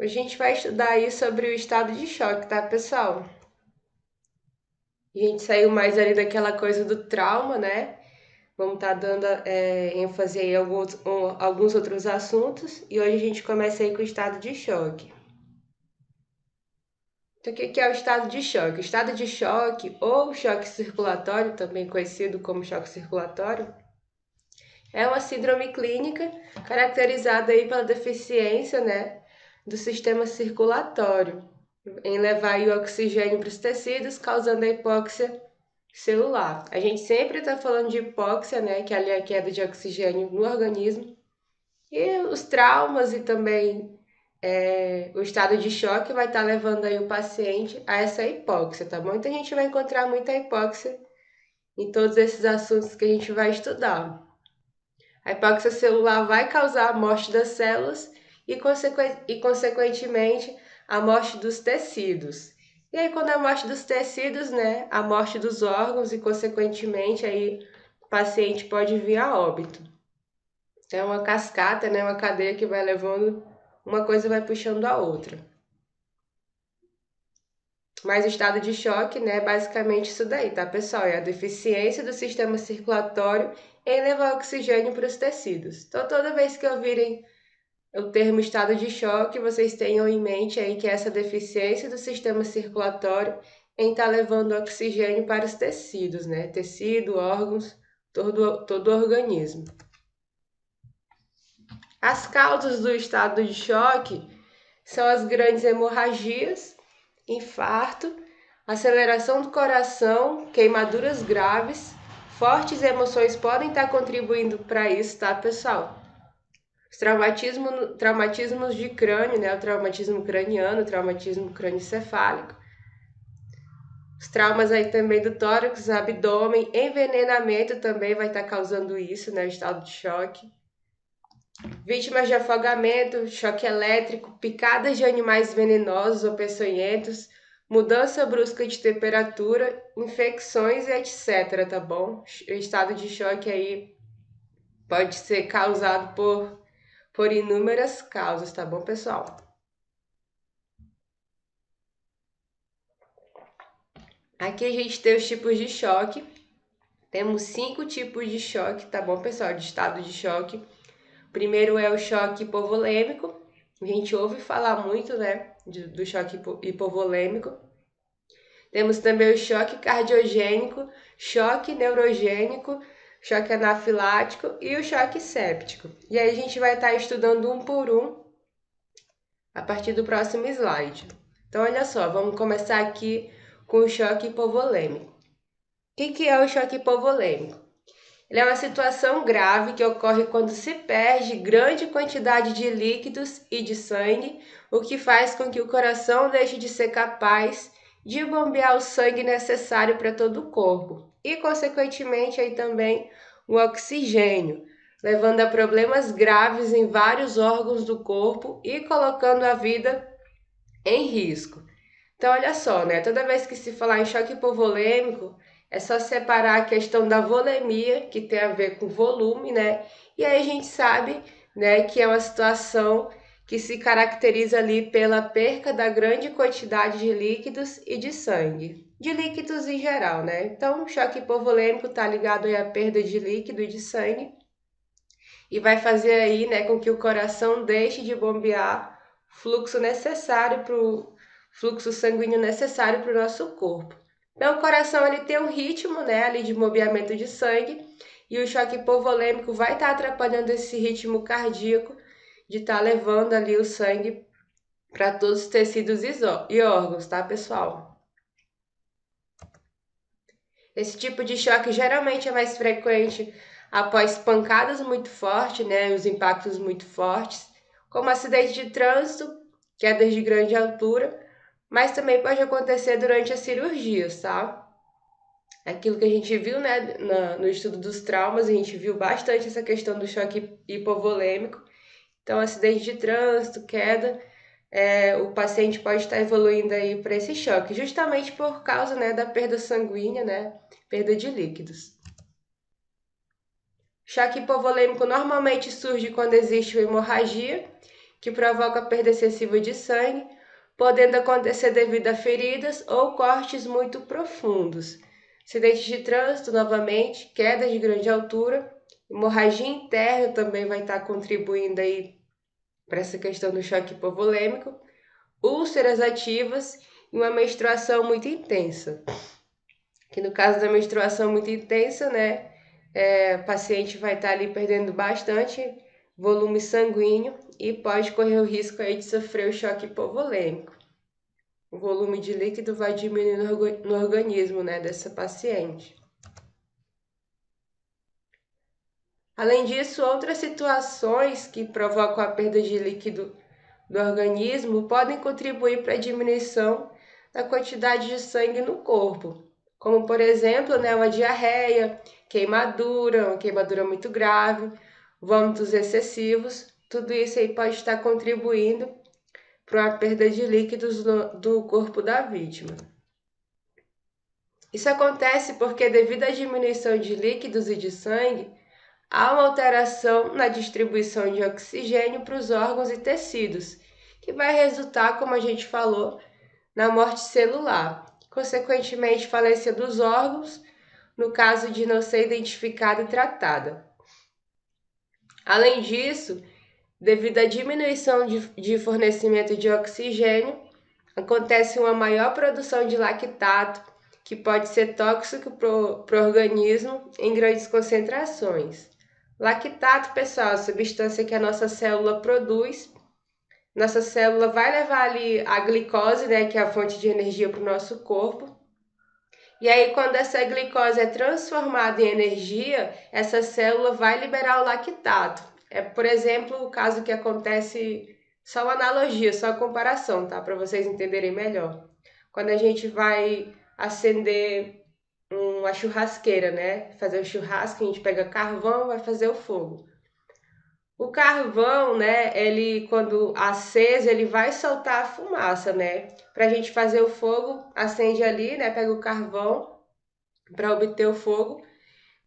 Hoje a gente vai estudar aí sobre o estado de choque, tá, pessoal? A gente saiu mais ali daquela coisa do trauma, né? Vamos estar dando ênfase aí em alguns outros assuntos e hoje a gente começa aí com o estado de choque. Então, o que é o estado de choque? O estado de choque, ou choque circulatório, também conhecido como choque circulatório, é uma síndrome clínica caracterizada aí pela deficiência, né, do sistema circulatório, em levar aí o oxigênio para os tecidos, causando a hipóxia celular. A gente sempre está falando de hipóxia, né, que ali é a queda de oxigênio no organismo, e os traumas e também o estado de choque vai estar levando aí o paciente a essa hipóxia, tá bom? Então a gente vai encontrar muita hipóxia em todos esses assuntos que a gente vai estudar. A hipóxia celular vai causar a morte das células consequentemente, a morte dos tecidos. E aí, quando a morte dos tecidos, né, a morte dos órgãos e, consequentemente, aí o paciente pode vir a óbito. Então, é uma cascata, né, uma cadeia que vai levando, uma coisa vai puxando a outra. Mas o estado de choque, né, é basicamente isso daí, tá, pessoal? É a deficiência do sistema circulatório em levar oxigênio para os tecidos. Então, toda vez que ouvirem o termo estado de choque, vocês tenham em mente aí que é essa deficiência do sistema circulatório em estar levando oxigênio para os tecidos, né? Tecido, órgãos, todo o organismo. As causas do estado de choque são as grandes hemorragias, infarto, aceleração do coração, queimaduras graves. Fortes emoções podem estar contribuindo para isso, tá, pessoal? Os traumatismos de crânio, né? O traumatismo craniano, o traumatismo crânioencefálico. Os traumas aí também do tórax, abdômen, envenenamento também vai estar causando isso, né? O estado de choque. Vítimas de afogamento, choque elétrico, picadas de animais venenosos ou peçonhentos, mudança brusca de temperatura, infecções e etc, tá bom? O estado de choque aí pode ser causado por inúmeras causas, tá bom, pessoal? Aqui a gente tem os tipos de choque. Temos 5 tipos de choque, tá bom, pessoal? De estado de choque. O primeiro é o choque hipovolêmico. A gente ouve falar muito, né, do choque hipovolêmico. Temos também o choque cardiogênico, choque neurogênico, choque anafilático e o choque séptico. E aí a gente vai estar estudando um por um a partir do próximo slide. Então, olha só, vamos começar aqui com o choque hipovolêmico. O que é o choque hipovolêmico? Ele é uma situação grave que ocorre quando se perde grande quantidade de líquidos e de sangue, o que faz com que o coração deixe de ser capaz de bombear o sangue necessário para todo o corpo e, consequentemente, aí também o oxigênio, levando a problemas graves em vários órgãos do corpo e colocando a vida em risco. Então, olha só, né? Toda vez que se falar em choque hipovolêmico, é só separar a questão da volemia, que tem a ver com volume, né? E aí a gente sabe, né, que é uma situação que se caracteriza ali pela perca da grande quantidade de líquidos e de sangue. De líquidos em geral, né? Então, o choque hipovolêmico está ligado aí à perda de líquido e de sangue e vai fazer aí, né, com que o coração deixe de bombear fluxo necessário para o fluxo sanguíneo necessário para o nosso corpo. Então, o coração ele tem um ritmo, né, ali de bombeamento de sangue e o choque hipovolêmico vai estar atrapalhando esse ritmo cardíaco de estar levando ali o sangue para todos os tecidos e órgãos, tá, pessoal? Esse tipo de choque geralmente é mais frequente após pancadas muito fortes, né, os impactos muito fortes, como acidente de trânsito, quedas de grande altura, mas também pode acontecer durante as cirurgias, tá? Aquilo que a gente viu, né, no estudo dos traumas, a gente viu bastante essa questão do choque hipovolêmico. Então, acidente de trânsito, queda, o paciente pode estar evoluindo aí para esse choque, justamente por causa, né, da perda sanguínea, né, perda de líquidos. Choque hipovolêmico normalmente surge quando existe uma hemorragia, que provoca perda excessiva de sangue, podendo acontecer devido a feridas ou cortes muito profundos. Acidente de trânsito, novamente, queda de grande altura, hemorragia interna também vai estar contribuindo aí para essa questão do choque hipovolêmico, úlceras ativas e uma menstruação muito intensa. Que no caso da menstruação muito intensa, né, o paciente vai estar ali perdendo bastante volume sanguíneo e pode correr o risco aí de sofrer o choque hipovolêmico. O volume de líquido vai diminuir no organismo, né, dessa paciente. Além disso, outras situações que provocam a perda de líquido do organismo podem contribuir para a diminuição da quantidade de sangue no corpo, como por exemplo, né, uma diarreia, uma queimadura muito grave, vômitos excessivos, tudo isso aí pode estar contribuindo para uma perda de líquidos do corpo da vítima. Isso acontece porque, devido à diminuição de líquidos e de sangue, há uma alteração na distribuição de oxigênio para os órgãos e tecidos, que vai resultar, como a gente falou, na morte celular, consequentemente falência dos órgãos, no caso de não ser identificada e tratada. Além disso, devido à diminuição de fornecimento de oxigênio, acontece uma maior produção de lactato, que pode ser tóxico para o organismo em grandes concentrações. Lactato, pessoal, é a substância que a nossa célula produz. Nossa célula vai levar ali a glicose, né, que é a fonte de energia para o nosso corpo. E aí, quando essa glicose é transformada em energia, essa célula vai liberar o lactato. É, por exemplo, o caso que acontece, só uma analogia, só uma comparação, tá? Para vocês entenderem melhor. Quando a gente vai acender uma churrasqueira, né? Fazer o churrasco, a gente pega carvão, vai fazer o fogo. O carvão, né, ele quando aceso, ele vai soltar a fumaça, né? Pra gente fazer o fogo, acende ali, né, pega o carvão para obter o fogo.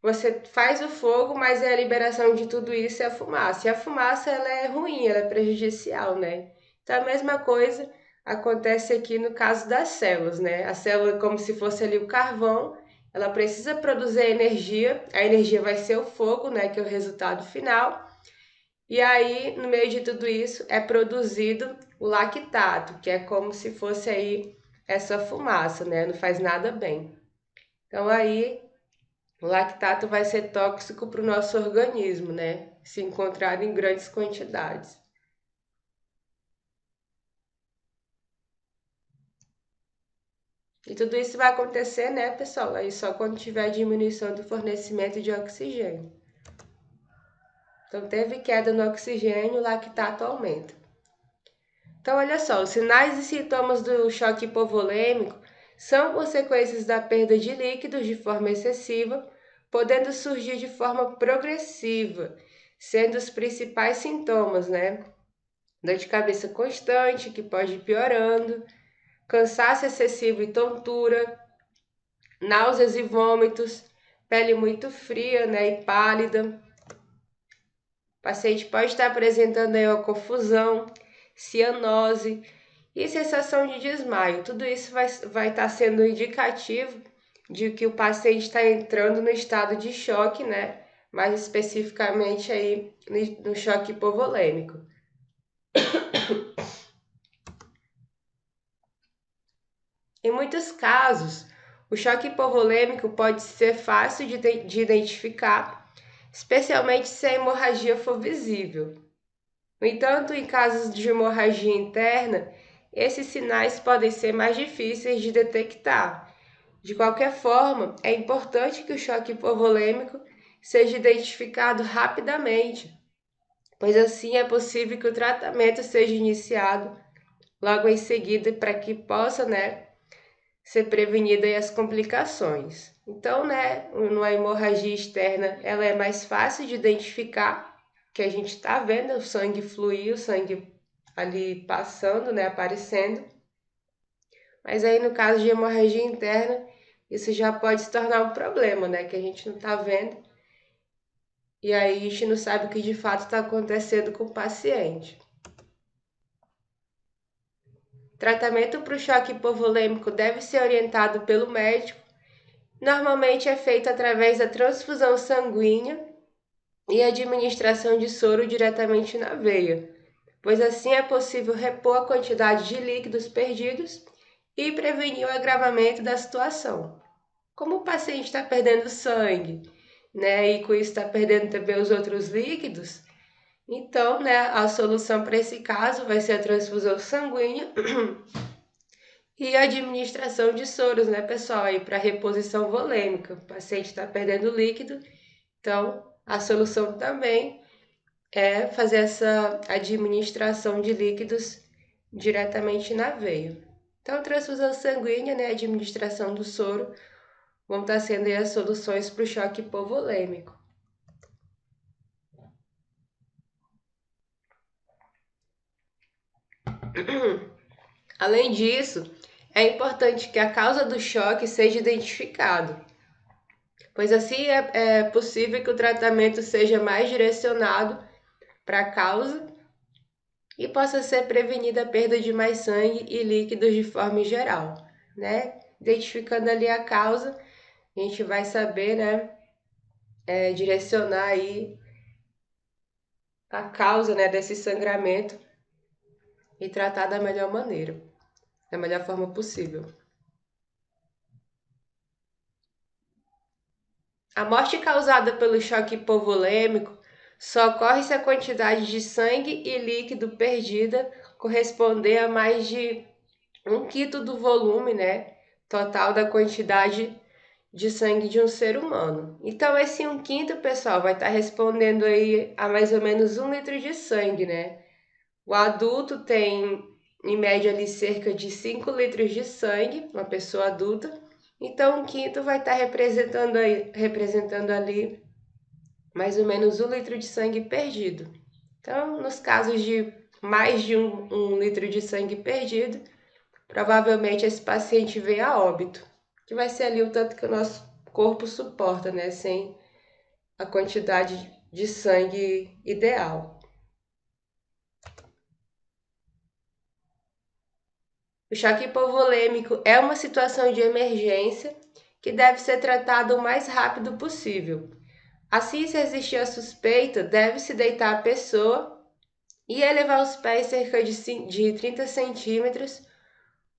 Você faz o fogo, mas a liberação de tudo isso é a fumaça. E a fumaça, ela é ruim, ela é prejudicial, né? Então a mesma coisa acontece aqui no caso das células, né? A célula, como se fosse ali o carvão, ela precisa produzir energia, a energia vai ser o fogo, né, que é o resultado final. E aí, no meio de tudo isso, é produzido o lactato, que é como se fosse aí essa fumaça, né? Não faz nada bem. Então aí, o lactato vai ser tóxico para o nosso organismo, né? Se encontrado em grandes quantidades. E tudo isso vai acontecer, né, pessoal? Aí só quando tiver diminuição do fornecimento de oxigênio. Então, teve queda no oxigênio, o lactato aumenta. Então, olha só, os sinais e sintomas do choque hipovolêmico são consequências da perda de líquidos de forma excessiva, podendo surgir de forma progressiva, sendo os principais sintomas, né? Dor de cabeça constante, que pode ir piorando, cansaço excessivo e tontura, náuseas e vômitos, pele muito fria, né, e pálida. O paciente pode estar apresentando aí uma confusão, cianose e sensação de desmaio. Tudo isso vai estar sendo indicativo de que o paciente está entrando no estado de choque, né? Mais especificamente aí no choque hipovolêmico. Em muitos casos, o choque hipovolêmico pode ser fácil de identificar, especialmente se a hemorragia for visível. No entanto, em casos de hemorragia interna, esses sinais podem ser mais difíceis de detectar. De qualquer forma, é importante que o choque hipovolêmico seja identificado rapidamente, pois assim é possível que o tratamento seja iniciado logo em seguida para que possa, né, ser prevenida as complicações. Então, né, numa hemorragia externa, ela é mais fácil de identificar, que a gente está vendo o sangue fluir, o sangue ali passando, né, aparecendo. Mas aí no caso de hemorragia interna, isso já pode se tornar um problema, né, que a gente não está vendo. E aí a gente não sabe o que de fato está acontecendo com o paciente. Tratamento para o choque hipovolêmico deve ser orientado pelo médico. Normalmente é feito através da transfusão sanguínea e administração de soro diretamente na veia, pois assim é possível repor a quantidade de líquidos perdidos e prevenir o agravamento da situação. Como o paciente está perdendo sangue, né, e com isso está perdendo também os outros líquidos, então, né, a solução para esse caso vai ser a transfusão sanguínea e a administração de soros, né, pessoal, aí para reposição volêmica. O paciente está perdendo líquido, então a solução também é fazer essa administração de líquidos diretamente na veia. Então, transfusão sanguínea, né, administração do soro, vão estar sendo aí as soluções para o choque hipovolêmico. Além disso, é importante que a causa do choque seja identificada, pois assim é possível que o tratamento seja mais direcionado para a causa e possa ser prevenida a perda de mais sangue e líquidos de forma geral, né? Identificando ali a causa, a gente vai saber, né, direcionar aí a causa, né, desse sangramento e tratar da melhor maneira, da melhor forma possível. A morte causada pelo choque hipovolêmico só ocorre se a quantidade de sangue e líquido perdida corresponder a mais de 1 quinto do volume, né, total da quantidade de sangue de um ser humano. Então, esse 1 quinto, pessoal, vai estar respondendo aí a mais ou menos 1 litro de sangue, né? O adulto tem, em média, ali cerca de 5 litros de sangue, uma pessoa adulta. Então, 1 quinto vai estar representando ali mais ou menos 1 litro de sangue perdido. Então, nos casos de mais de um litro de sangue perdido, provavelmente esse paciente vem a óbito, que vai ser ali o tanto que o nosso corpo suporta, né? Sem a quantidade de sangue ideal. O choque hipovolêmico é uma situação de emergência que deve ser tratada o mais rápido possível. Assim, se existir a suspeita, deve-se deitar a pessoa e elevar os pés cerca de 30 centímetros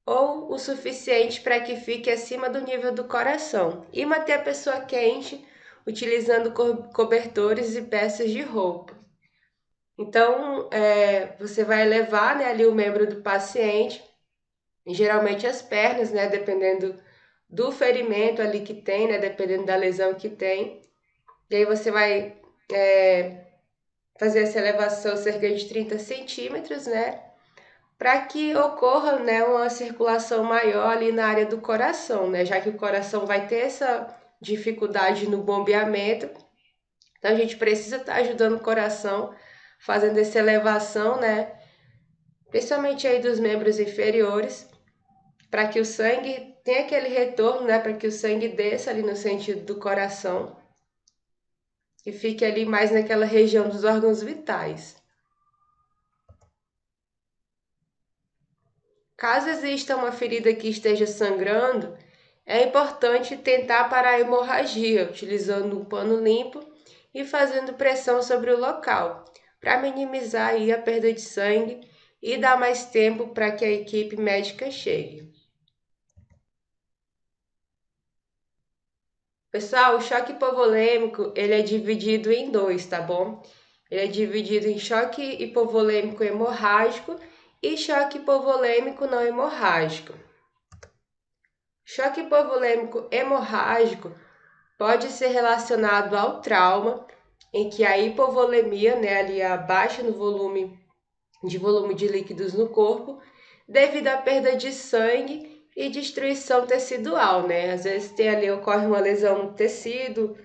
ou o suficiente para que fique acima do nível do coração e manter a pessoa quente utilizando cobertores e peças de roupa. Então, você vai elevar, né, ali o membro do paciente, geralmente as pernas, né, dependendo do ferimento ali que tem, né, dependendo da lesão que tem. E aí você vai fazer essa elevação cerca de 30 centímetros, né, para que ocorra, né, uma circulação maior ali na área do coração, né, já que o coração vai ter essa dificuldade no bombeamento. Então a gente precisa estar ajudando o coração, fazendo essa elevação, né, principalmente aí dos membros inferiores, para que o sangue tenha aquele retorno, né, para que o sangue desça ali no sentido do coração e fique ali mais naquela região dos órgãos vitais. Caso exista uma ferida que esteja sangrando, é importante tentar parar a hemorragia, utilizando um pano limpo e fazendo pressão sobre o local, para minimizar aí a perda de sangue e dar mais tempo para que a equipe médica chegue. Pessoal, o choque hipovolêmico, ele é dividido em dois, tá bom? Ele é dividido em choque hipovolêmico hemorrágico e choque hipovolêmico não hemorrágico. Choque hipovolêmico hemorrágico pode ser relacionado ao trauma, em que a hipovolemia, né, ali a baixa no volume de líquidos no corpo, devido à perda de sangue e destruição tecidual, né? Às vezes ocorre uma lesão no tecido,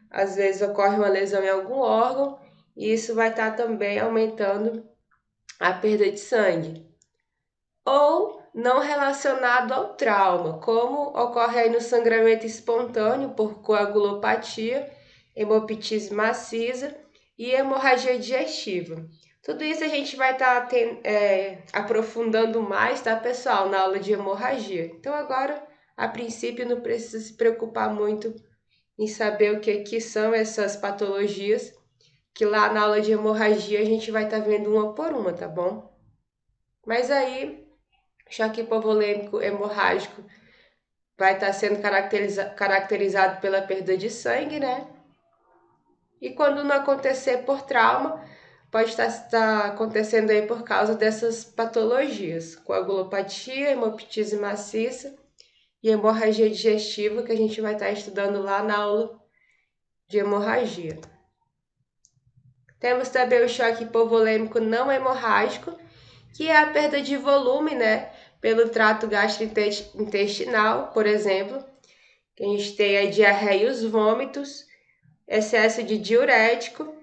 às vezes ocorre uma lesão em algum órgão, e isso vai estar também aumentando a perda de sangue. Ou não relacionado ao trauma, como ocorre aí no sangramento espontâneo por coagulopatia, hemoptise maciça e hemorragia digestiva. Tudo isso a gente vai estar aprofundando mais, tá, pessoal, na aula de hemorragia. Então agora, a princípio, não precisa se preocupar muito em saber o que são essas patologias, que lá na aula de hemorragia a gente vai estar vendo uma por uma, tá bom? Mas aí, choque hipovolêmico hemorrágico vai estar sendo caracterizado pela perda de sangue, né? E quando não acontecer por trauma, pode estar acontecendo aí por causa dessas patologias, coagulopatia, hemoptise maciça e hemorragia digestiva, que a gente vai estar estudando lá na aula de hemorragia. Temos também o choque hipovolêmico não hemorrágico, que é a perda de volume, né, pelo trato gastrointestinal, por exemplo. A gente tem a diarreia e os vômitos, excesso de diurético,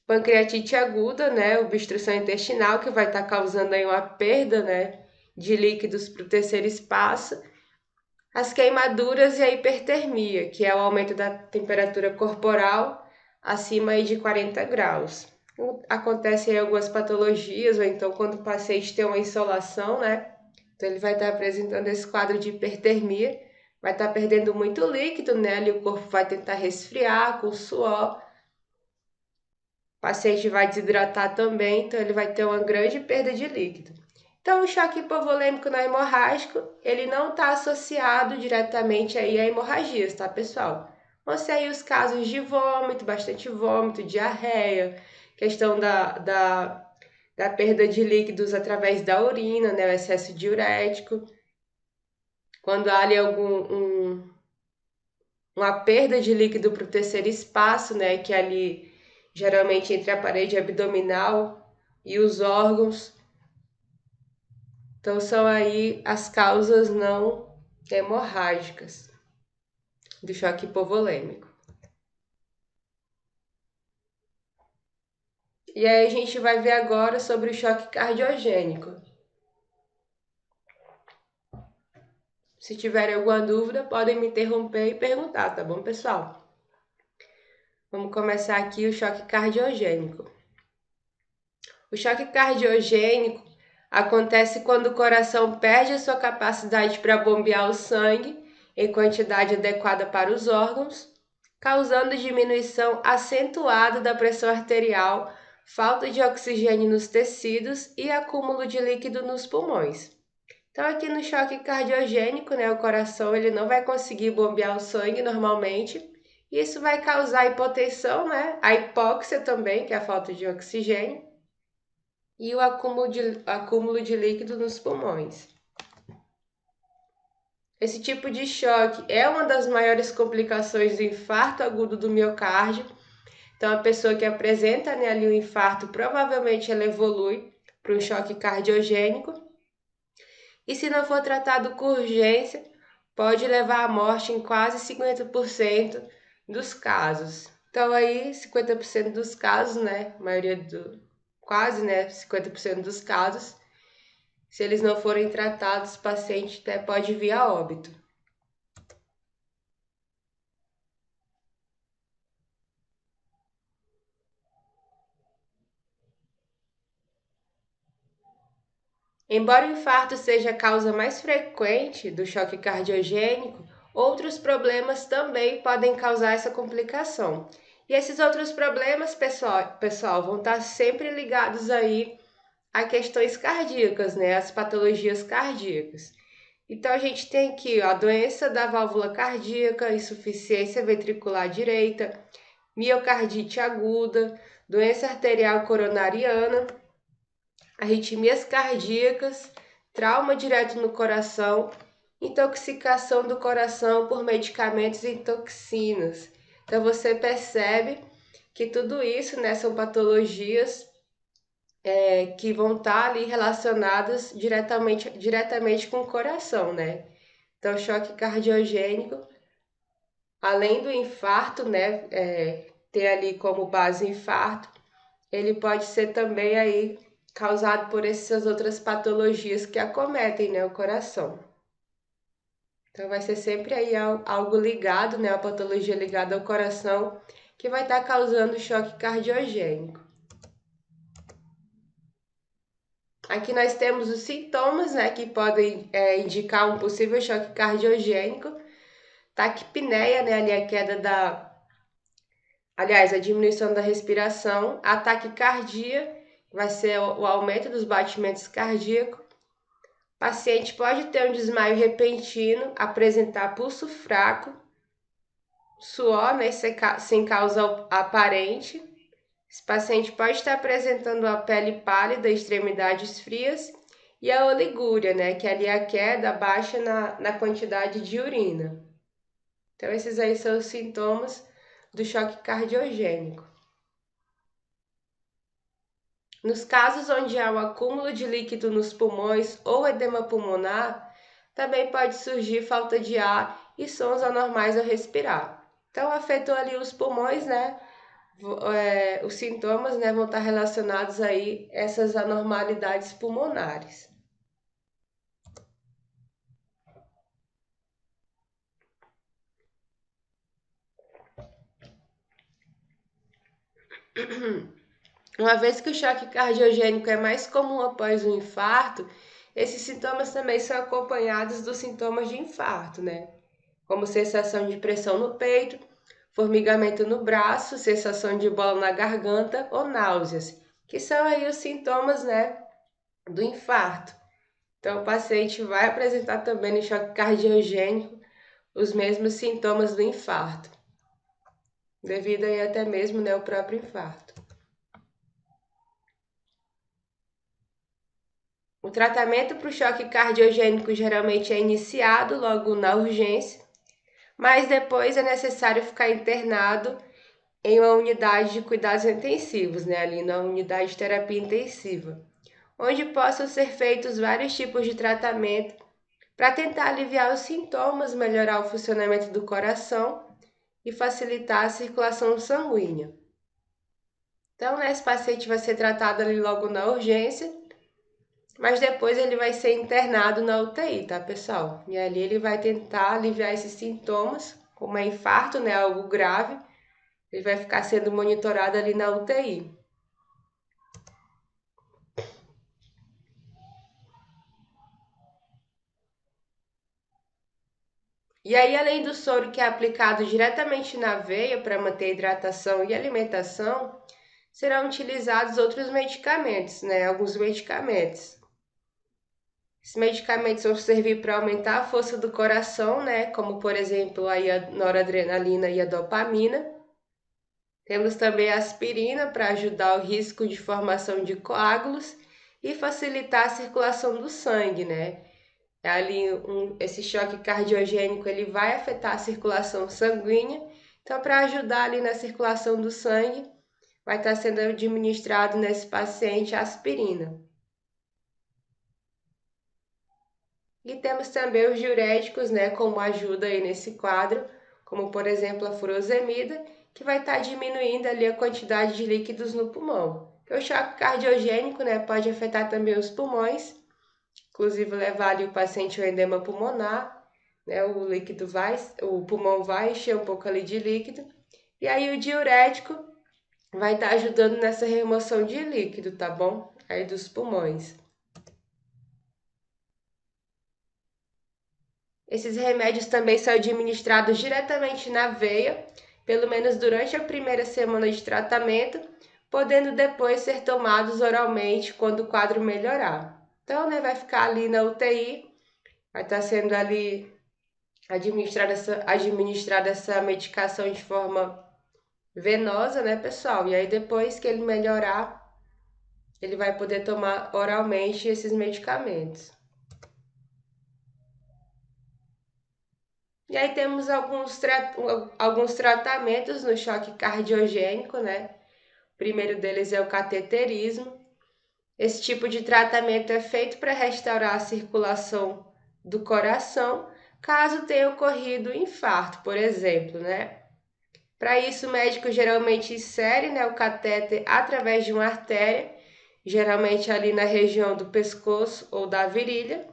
pancreatite aguda, né, obstrução intestinal, que vai estar causando aí uma perda, né, de líquidos para o terceiro espaço, as queimaduras e a hipertermia, que é o aumento da temperatura corporal acima aí de 40 graus. Acontece aí algumas patologias, ou então quando o paciente tem uma insolação, né, então ele vai estar apresentando esse quadro de hipertermia, vai estar perdendo muito líquido, né, ali o corpo vai tentar resfriar com suor, o paciente vai desidratar também, então ele vai ter uma grande perda de líquido. Então, o choque hipovolêmico não hemorrágico, ele não está associado diretamente aí a hemorragias, tá, pessoal? Vão ser aí os casos de vômito, bastante vômito, diarreia, questão da perda de líquidos através da urina, né, o excesso diurético. Quando há ali uma perda de líquido para o terceiro espaço, né, que é ali geralmente entre a parede abdominal e os órgãos. Então são aí as causas não hemorrágicas do choque hipovolêmico. E aí a gente vai ver agora sobre o choque cardiogênico. Se tiverem alguma dúvida, podem me interromper e perguntar, tá bom, pessoal? Vamos começar aqui o choque cardiogênico. O choque cardiogênico acontece quando o coração perde a sua capacidade para bombear o sangue em quantidade adequada para os órgãos, causando diminuição acentuada da pressão arterial, falta de oxigênio nos tecidos e acúmulo de líquido nos pulmões. Então, aqui no choque cardiogênico, né, o coração ele não vai conseguir bombear o sangue normalmente. Isso vai causar hipotensão, né, a hipóxia também, que é a falta de oxigênio, e o acúmulo de líquido nos pulmões. Esse tipo de choque é uma das maiores complicações do infarto agudo do miocárdio. Então, a pessoa que apresenta, né, ali o infarto, provavelmente ela evolui para um choque cardiogênico. E se não for tratado com urgência, pode levar à morte em quase 50% dos casos. Então, aí, 50% dos casos, né, quase, né, 50% dos casos, se eles não forem tratados, o paciente até pode vir a óbito. Embora o infarto seja a causa mais frequente do choque cardiogênico, outros problemas também podem causar essa complicação. E esses outros problemas, pessoal, vão estar sempre ligados aí a questões cardíacas, né? As patologias cardíacas. Então a gente tem aqui ó, a doença da válvula cardíaca, insuficiência ventricular direita, miocardite aguda, doença arterial coronariana, arritmias cardíacas, trauma direto no coração, intoxicação do coração por medicamentos e toxinas. Então você percebe que tudo isso, né, são patologias que vão estar ali relacionadas diretamente com o coração, né? Então, choque cardiogênico, além do infarto, né, ter ali como base o infarto, ele pode ser também aí causado por essas outras patologias que acometem, né, o coração. Então, vai ser sempre aí algo ligado, né, a patologia ligada ao coração, que vai estar causando choque cardiogênico. Aqui nós temos os sintomas, né, que podem indicar um possível choque cardiogênico. Taquipneia, né, ali a queda a diminuição da respiração. A taquicardia vai ser o aumento dos batimentos cardíacos. O paciente pode ter um desmaio repentino, apresentar pulso fraco, suor, né, sem causa aparente. Esse paciente pode estar apresentando a pele pálida, extremidades frias e a oligúria, né, que ali é a queda baixa na quantidade de urina. Então, esses aí são os sintomas do choque cardiogênico. Nos casos onde há o acúmulo de líquido nos pulmões ou edema pulmonar, também pode surgir falta de ar e sons anormais ao respirar. Então, afetou ali os pulmões, né? Os sintomas, né, vão estar relacionados aí a essas anormalidades pulmonares. Uma vez que o choque cardiogênico é mais comum após um infarto, esses sintomas também são acompanhados dos sintomas de infarto, né? Como sensação de pressão no peito, formigamento no braço, sensação de bola na garganta ou náuseas, que são aí os sintomas, né, do infarto. Então, o paciente vai apresentar também no choque cardiogênico os mesmos sintomas do infarto, devido aí até mesmo, né, ao próprio infarto. O tratamento para o choque cardiogênico geralmente é iniciado logo na urgência, mas depois é necessário ficar internado em uma unidade de cuidados intensivos, né, ali na unidade de terapia intensiva, onde possam ser feitos vários tipos de tratamento para tentar aliviar os sintomas, melhorar o funcionamento do coração e facilitar a circulação sanguínea. Então, né, esse paciente vai ser tratado ali logo na urgência, mas depois ele vai ser internado na UTI, tá, pessoal? E ali ele vai tentar aliviar esses sintomas, como é infarto, né, algo grave, ele vai ficar sendo monitorado ali na UTI. E aí, além do soro que é aplicado diretamente na veia para manter hidratação e alimentação, serão utilizados outros medicamentos, né? Alguns medicamentos. Esses medicamentos vão servir para aumentar a força do coração, né? Como, por exemplo, aí a noradrenalina e a dopamina. Temos também a aspirina para ajudar o risco de formação de coágulos e facilitar a circulação do sangue, né? Esse choque cardiogênico ele vai afetar a circulação sanguínea, então para ajudar ali na circulação do sangue, vai estar sendo administrado nesse paciente a aspirina. E temos também os diuréticos, né, como ajuda aí nesse quadro, como por exemplo a furosemida, que vai estar diminuindo ali a quantidade de líquidos no pulmão. O choque cardiogênico, né, pode afetar também os pulmões, inclusive levar ali o paciente ao edema pulmonar, né, o pulmão vai encher um pouco ali de líquido, e aí o diurético vai estar ajudando nessa remoção de líquido, tá bom? Aí dos pulmões. Esses remédios também são administrados diretamente na veia, pelo menos durante a primeira semana de tratamento, podendo depois ser tomados oralmente quando o quadro melhorar. Então, né, vai ficar ali na UTI, vai estar sendo ali administrada essa medicação de forma venosa, né, pessoal? E aí depois que ele melhorar, ele vai poder tomar oralmente esses medicamentos. E aí temos alguns tratamentos no choque cardiogênico, né? O primeiro deles é o cateterismo. Esse tipo de tratamento é feito para restaurar a circulação do coração, caso tenha ocorrido infarto, por exemplo, né? Para isso, o médico geralmente insere, né, o catéter através de uma artéria, geralmente ali na região do pescoço ou da virilha,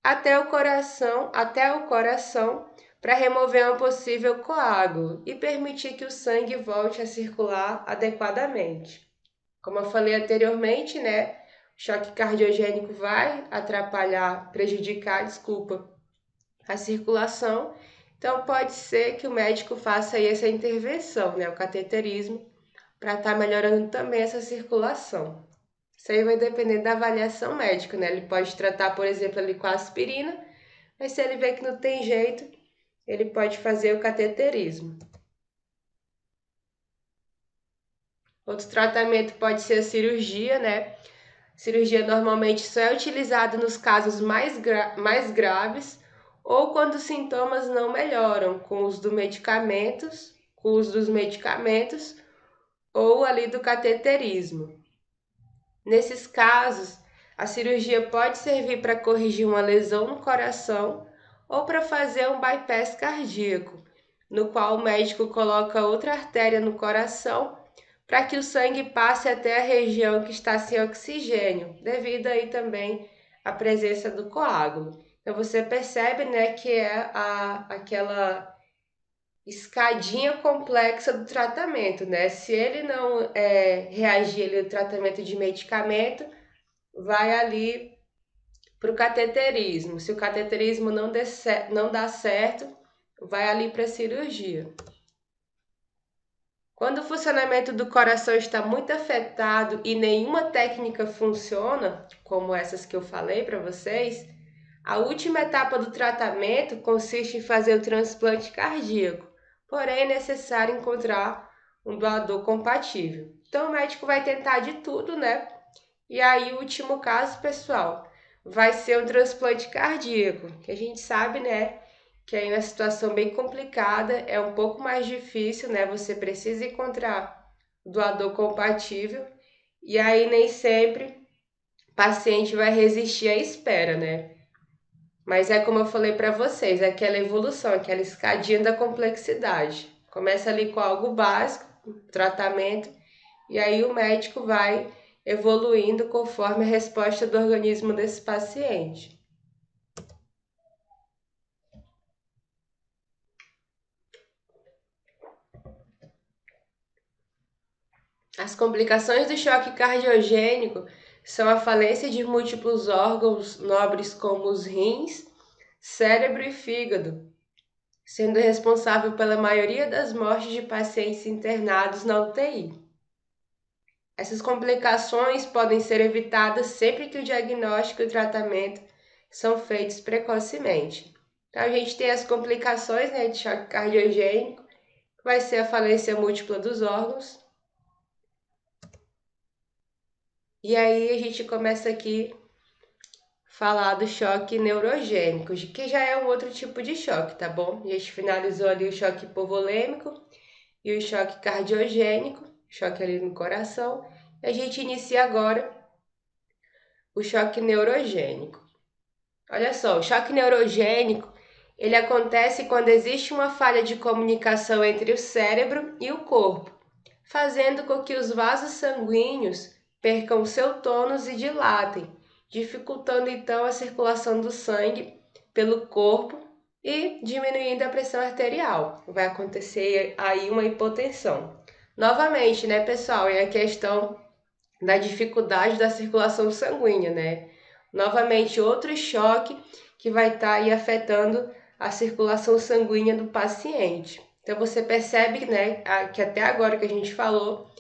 até o coração, para remover um possível coágulo e permitir que o sangue volte a circular adequadamente. Como eu falei anteriormente, né, choque cardiogênico vai prejudicar, a circulação. Então pode ser que o médico faça aí essa intervenção, né, o cateterismo, para estar melhorando também essa circulação. Isso aí vai depender da avaliação médica, né? Ele pode tratar, por exemplo, ali com a aspirina, mas se ele vê que não tem jeito, ele pode fazer o cateterismo. Outro tratamento pode ser a cirurgia, né? Cirurgia normalmente só é utilizada nos casos mais graves ou quando os sintomas não melhoram com o uso dos medicamentos ou ali do cateterismo. Nesses casos, a cirurgia pode servir para corrigir uma lesão no coração ou para fazer um bypass cardíaco, no qual o médico coloca outra artéria no coração para que o sangue passe até a região que está sem oxigênio, devido aí também à presença do coágulo. Então você percebe, né, que é aquela escadinha complexa do tratamento, né? Se ele não reagir ali ao tratamento de medicamento, vai ali para o cateterismo. Se o cateterismo não dá certo, vai ali para a cirurgia. Quando o funcionamento do coração está muito afetado e nenhuma técnica funciona, como essas que eu falei para vocês, a última etapa do tratamento consiste em fazer o transplante cardíaco, porém é necessário encontrar um doador compatível. Então o médico vai tentar de tudo, né? E aí o último caso, pessoal, vai ser um transplante cardíaco, que a gente sabe, né, que aí é uma situação bem complicada, é um pouco mais difícil, né? Você precisa encontrar doador compatível e aí nem sempre o paciente vai resistir à espera, né? Mas é como eu falei para vocês, é aquela evolução, aquela escadinha da complexidade. Começa ali com algo básico, tratamento, e aí o médico vai evoluindo conforme a resposta do organismo desse paciente. As complicações do choque cardiogênico são a falência de múltiplos órgãos nobres como os rins, cérebro e fígado, sendo responsável pela maioria das mortes de pacientes internados na UTI. Essas complicações podem ser evitadas sempre que o diagnóstico e o tratamento são feitos precocemente. Então, a gente tem as complicações, né, de choque cardiogênico, que vai ser a falência múltipla dos órgãos. E aí a gente começa aqui a falar do choque neurogênico, que já é um outro tipo de choque, tá bom? A gente finalizou ali o choque hipovolêmico e o choque cardiogênico, choque ali no coração. E a gente inicia agora o choque neurogênico. Olha só, o choque neurogênico, ele acontece quando existe uma falha de comunicação entre o cérebro e o corpo, fazendo com que os vasos sanguíneos percam seu tônus e dilatem, dificultando então a circulação do sangue pelo corpo e diminuindo a pressão arterial. Vai acontecer aí uma hipotensão. Novamente, né, pessoal, é a questão da dificuldade da circulação sanguínea, né? Novamente, outro choque que vai estar aí afetando a circulação sanguínea do paciente. Então, você percebe, né, que até agora que a gente falou,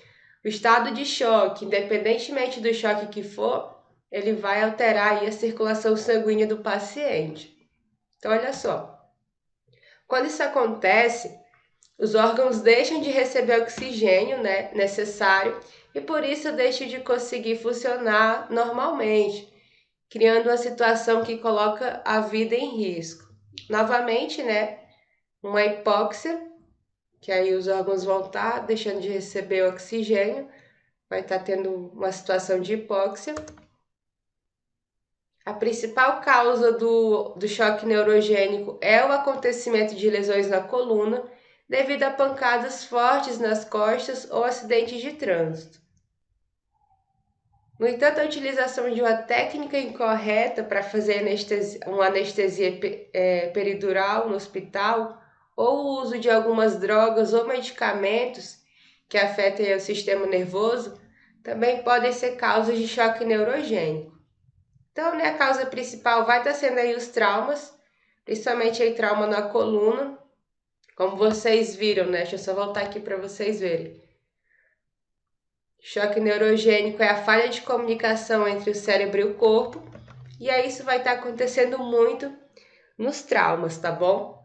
o estado de choque, independentemente do choque que for, ele vai alterar aí a circulação sanguínea do paciente. Então, olha só, quando isso acontece, os órgãos deixam de receber oxigênio, né, necessário e por isso deixam de conseguir funcionar normalmente, criando uma situação que coloca a vida em risco. Novamente, né, uma hipóxia, que aí os órgãos vão estar deixando de receber oxigênio, vai estar tendo uma situação de hipóxia. A principal causa do choque neurogênico é o acontecimento de lesões na coluna, devido a pancadas fortes nas costas ou acidentes de trânsito. No entanto, a utilização de uma técnica incorreta para fazer uma anestesia peridural no hospital ou o uso de algumas drogas ou medicamentos que afetem o sistema nervoso também podem ser causas de choque neurogênico. Então, né, a causa principal vai estar sendo aí os traumas, principalmente aí trauma na coluna, como vocês viram, né? Deixa eu só voltar aqui para vocês verem. Choque neurogênico é a falha de comunicação entre o cérebro e o corpo, e aí isso vai estar acontecendo muito nos traumas, tá bom?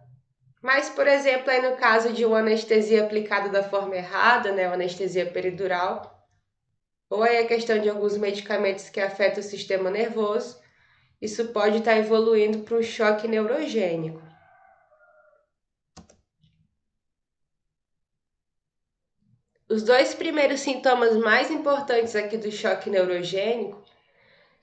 Mas, por exemplo, aí no caso de uma anestesia aplicada da forma errada, né, uma anestesia peridural, ou aí a questão de alguns medicamentos que afetam o sistema nervoso, isso pode estar evoluindo para um choque neurogênico. Os dois primeiros sintomas mais importantes aqui do choque neurogênico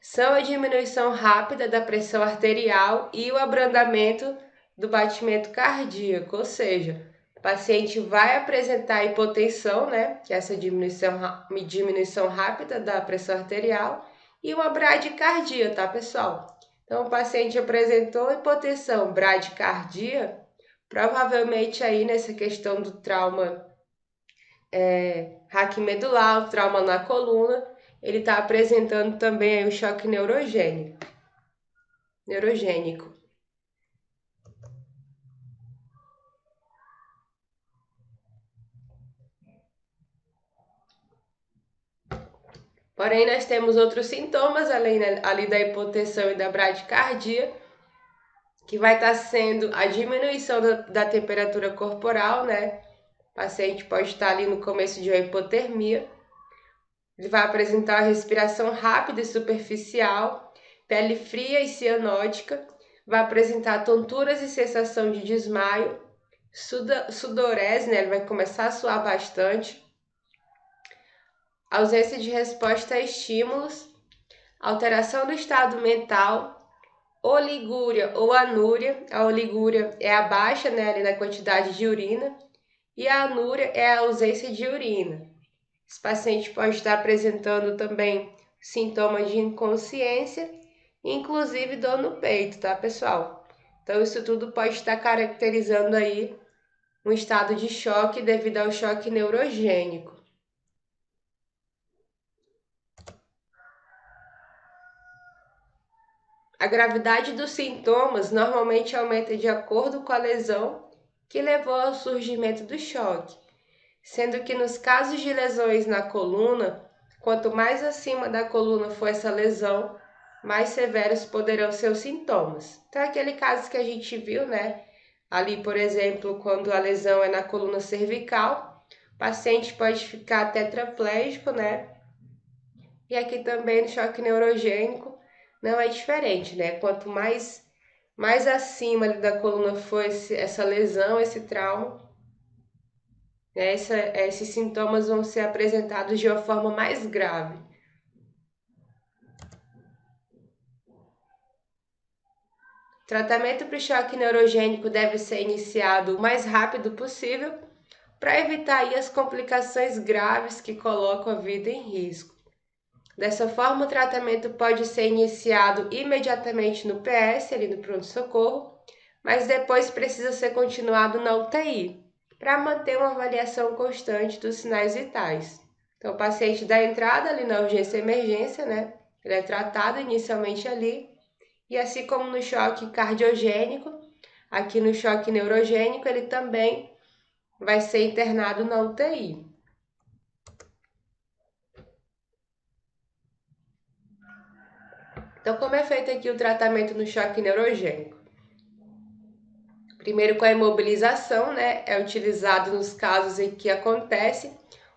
são a diminuição rápida da pressão arterial e o abrandamento do batimento cardíaco, ou seja, o paciente vai apresentar hipotensão, né, que é essa diminuição rápida da pressão arterial, e uma bradicardia, tá, pessoal? Então, o paciente apresentou hipotensão, bradicardia, provavelmente aí nessa questão do trauma raquimedular, o trauma na coluna, ele está apresentando também aí o choque neurogênico. Porém, nós temos outros sintomas, além ali da hipotensão e da bradicardia, que vai estar sendo a diminuição da temperatura corporal, né? O paciente pode estar ali no começo de uma hipotermia. Ele vai apresentar uma respiração rápida e superficial, pele fria e cianótica, vai apresentar tonturas e sensação de desmaio, sudorese, né? Ele vai começar a suar bastante, ausência de resposta a estímulos, alteração do estado mental, oligúria ou anúria. A oligúria é a baixa, né, ali na quantidade de urina, e a anúria é a ausência de urina. Esse paciente pode estar apresentando também sintomas de inconsciência, inclusive dor no peito, tá, pessoal? Então, isso tudo pode estar caracterizando aí um estado de choque devido ao choque neurogênico. A gravidade dos sintomas normalmente aumenta de acordo com a lesão que levou ao surgimento do choque, sendo que nos casos de lesões na coluna, quanto mais acima da coluna for essa lesão, mais severos poderão ser os sintomas. Então, aquele caso que a gente viu, né? Ali, por exemplo, quando a lesão é na coluna cervical, o paciente pode ficar tetraplégico, né? E aqui também no choque neurogênico não é diferente, né? Quanto mais acima da coluna for essa lesão, esse trauma, né? Esses sintomas vão ser apresentados de uma forma mais grave. O tratamento para o choque neurogênico deve ser iniciado o mais rápido possível para evitar aí as complicações graves que colocam a vida em risco. Dessa forma, o tratamento pode ser iniciado imediatamente no PS, ali no pronto-socorro, mas depois precisa ser continuado na UTI, para manter uma avaliação constante dos sinais vitais. Então, o paciente dá entrada ali na urgência e emergência, né? Ele é tratado inicialmente ali, e assim como no choque cardiogênico, aqui no choque neurogênico, ele também vai ser internado na UTI. Então, como é feito aqui o tratamento no choque neurogênico? Primeiro, com a imobilização, né? É utilizado nos casos em que acontece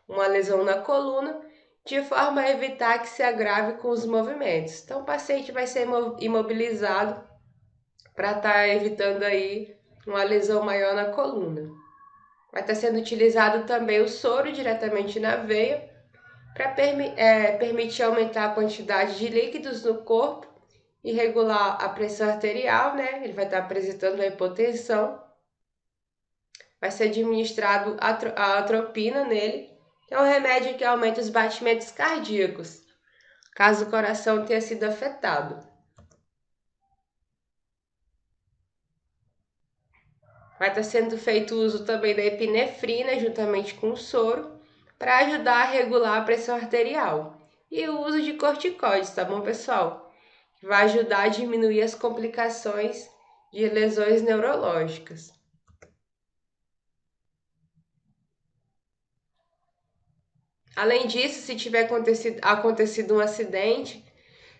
uma lesão na coluna, de forma a evitar que se agrave com os movimentos. Então, o paciente vai ser imobilizado para estar evitando aí uma lesão maior na coluna. Vai estar sendo utilizado também o soro diretamente na veia para permitir aumentar a quantidade de líquidos no corpo e regular a pressão arterial, né? Ele vai estar apresentando a hipotensão. Vai ser administrado a atropina nele, que é um remédio que aumenta os batimentos cardíacos, caso o coração tenha sido afetado. Vai estar sendo feito uso também da epinefrina, juntamente com o soro, para ajudar a regular a pressão arterial. E o uso de corticoides, tá bom, pessoal? Vai ajudar a diminuir as complicações de lesões neurológicas. Além disso, se tiver acontecido um acidente,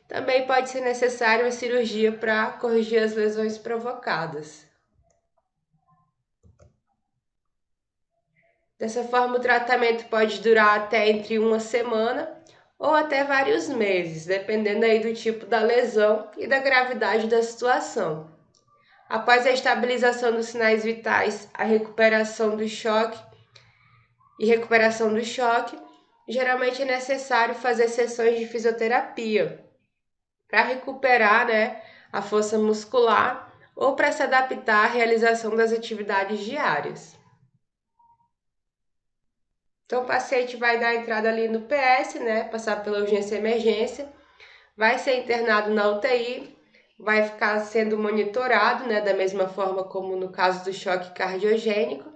também pode ser necessária uma cirurgia para corrigir as lesões provocadas. Dessa forma, o tratamento pode durar até entre uma semana ou até vários meses, dependendo aí do tipo da lesão e da gravidade da situação. Após a estabilização dos sinais vitais, a recuperação do choque, geralmente é necessário fazer sessões de fisioterapia para recuperar, né, a força muscular ou para se adaptar à realização das atividades diárias. Então, o paciente vai dar entrada ali no PS, né, passar pela urgência e emergência, vai ser internado na UTI, vai ficar sendo monitorado, né, da mesma forma como no caso do choque cardiogênico.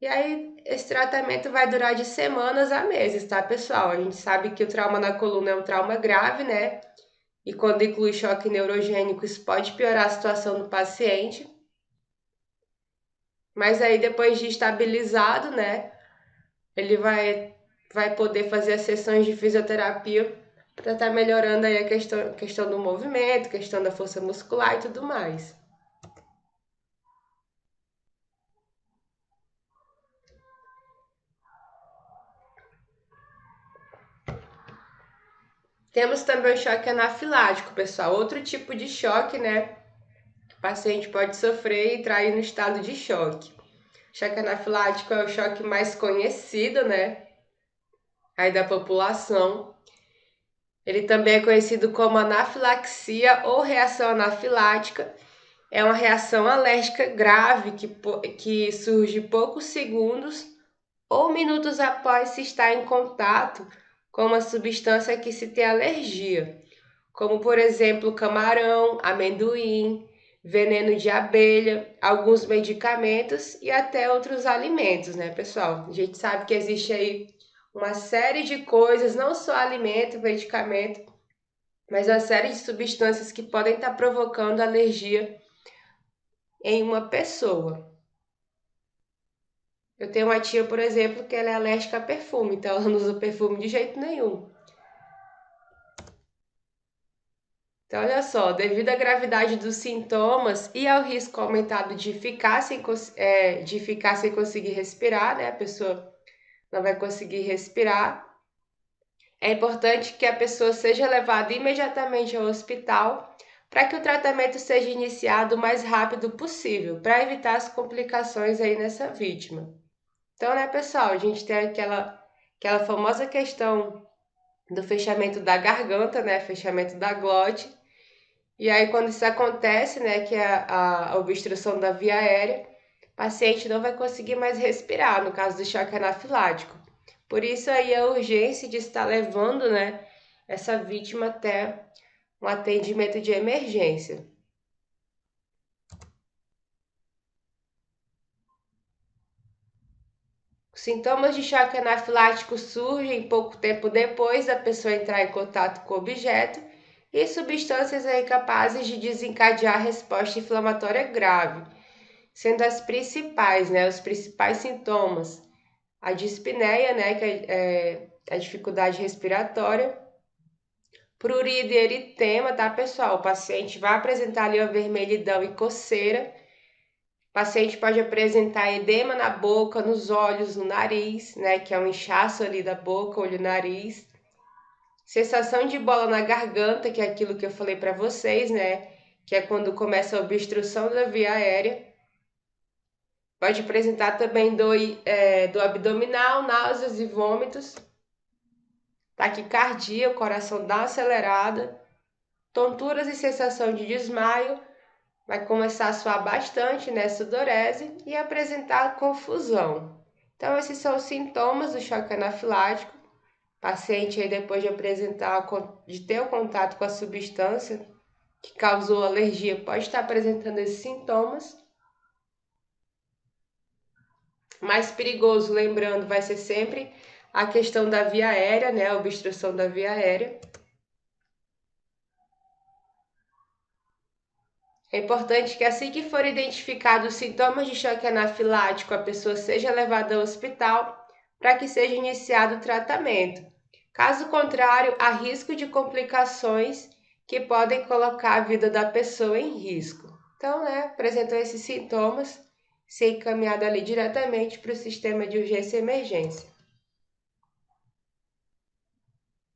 E aí, esse tratamento vai durar de semanas a meses, tá, pessoal? A gente sabe que o trauma na coluna é um trauma grave, né? E quando inclui choque neurogênico, isso pode piorar a situação do paciente. Mas aí, depois de estabilizado, né, ele vai poder fazer as sessões de fisioterapia para estar melhorando aí a questão do movimento, questão da força muscular e tudo mais. Temos também o choque anafilático, pessoal, outro tipo de choque, né? O paciente pode sofrer e entrar aí no estado de choque. O choque anafilático é o choque mais conhecido, né? Aí da população. Ele também é conhecido como anafilaxia ou reação anafilática. É uma reação alérgica grave que surge poucos segundos ou minutos após se estar em contato com uma substância que se tem alergia, como por exemplo camarão, amendoim, veneno de abelha, alguns medicamentos e até outros alimentos, né, pessoal? A gente sabe que existe aí uma série de coisas, não só alimento, medicamento, mas uma série de substâncias que podem estar provocando alergia em uma pessoa. Eu tenho uma tia, por exemplo, que ela é alérgica a perfume, então ela não usa perfume de jeito nenhum. Então, olha só, devido à gravidade dos sintomas e ao risco aumentado de ficar sem conseguir respirar, né? A pessoa não vai conseguir respirar. É importante que a pessoa seja levada imediatamente ao hospital para que o tratamento seja iniciado o mais rápido possível, para evitar as complicações aí nessa vítima. Então, né, pessoal, a gente tem aquela famosa questão do fechamento da garganta, né? Fechamento da glote. E aí, quando isso acontece, né, que é a obstrução da via aérea, o paciente não vai conseguir mais respirar, no caso do choque anafilático. Por isso aí a urgência de estar levando, né, essa vítima até um atendimento de emergência. Os sintomas de choque anafilático surgem pouco tempo depois da pessoa entrar em contato com o objeto e substâncias aí capazes de desencadear resposta inflamatória grave, sendo as principais, né, os principais sintomas, a dispneia, né, que é a dificuldade respiratória, prurido e eritema, tá, pessoal? O paciente vai apresentar ali uma vermelhidão e coceira. O paciente pode apresentar edema na boca, nos olhos, no nariz, né, que é um inchaço ali da boca, olho, nariz. Sensação de bola na garganta, que é aquilo que eu falei para vocês, né, que é quando começa a obstrução da via aérea. Pode apresentar também dor abdominal, náuseas e vômitos, taquicardia, o coração dá uma acelerada, tonturas e sensação de desmaio, vai começar a suar bastante, né, sudorese e apresentar confusão. Então, esses são os sintomas do choque anafilático. O paciente aí, depois de ter o contato com a substância que causou alergia, pode estar apresentando esses sintomas. Mais perigoso, lembrando, vai ser sempre a questão da via aérea, né, a obstrução da via aérea. É importante que assim que for identificado os sintomas de choque anafilático, a pessoa seja levada ao hospital para que seja iniciado o tratamento. Caso contrário, há risco de complicações que podem colocar a vida da pessoa em risco. Então, apresentou esses sintomas, ser encaminhado ali diretamente para o sistema de urgência e emergência.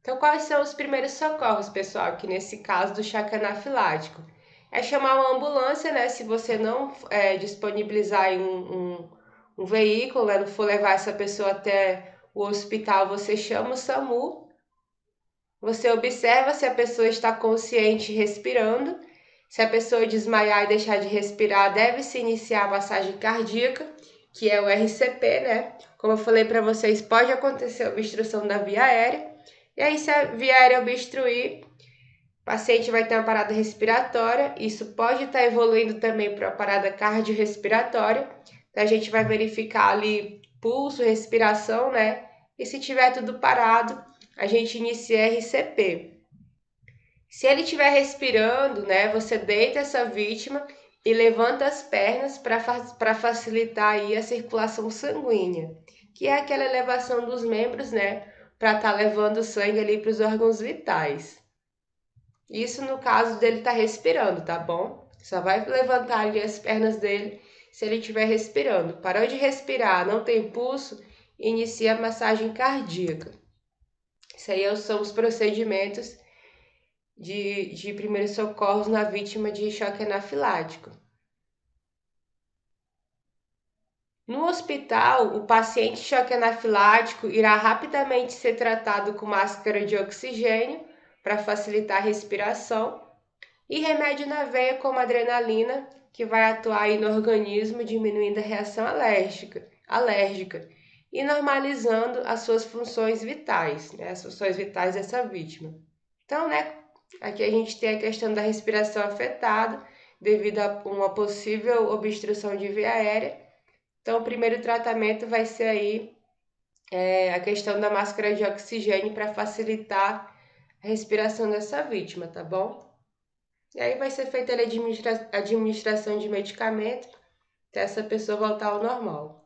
Então, quais são os primeiros socorros, pessoal, aqui nesse caso do choque anafilático? É chamar uma ambulância, né? Se você não disponibilizar um veículo, né? Não for levar essa pessoa até o hospital, você chama o SAMU. Você observa se a pessoa está consciente e respirando. Se a pessoa desmaiar e deixar de respirar, deve-se iniciar a massagem cardíaca, que é o RCP, né? Como eu falei para vocês, pode acontecer obstrução da via aérea. E aí, se a via aérea obstruir, o paciente vai ter uma parada respiratória. Isso pode estar evoluindo também para uma parada cardiorrespiratória. Então, a gente vai verificar ali pulso, respiração, né? E se tiver tudo parado, a gente inicia RCP. Se ele estiver respirando, né, você deita essa vítima e levanta as pernas para facilitar aí a circulação sanguínea, que é aquela elevação dos membros, né, para estar levando o sangue ali para os órgãos vitais. Isso no caso dele estar respirando, tá bom? Só vai levantar ali as pernas dele se ele estiver respirando. Parou de respirar, não tem pulso, inicia a massagem cardíaca. Isso aí são os procedimentos de primeiros socorros na vítima de choque anafilático. No hospital, o paciente choque anafilático irá rapidamente ser tratado com máscara de oxigênio para facilitar a respiração e remédio na veia como adrenalina, que vai atuar aí no organismo diminuindo a reação alérgica e normalizando as suas funções vitais, né, as funções vitais dessa vítima. Então, aqui a gente tem a questão da respiração afetada devido a uma possível obstrução de via aérea. Então, o primeiro tratamento vai ser aí a questão da máscara de oxigênio para facilitar a respiração dessa vítima, tá bom? E aí vai ser feita a administração de medicamento até essa pessoa voltar ao normal.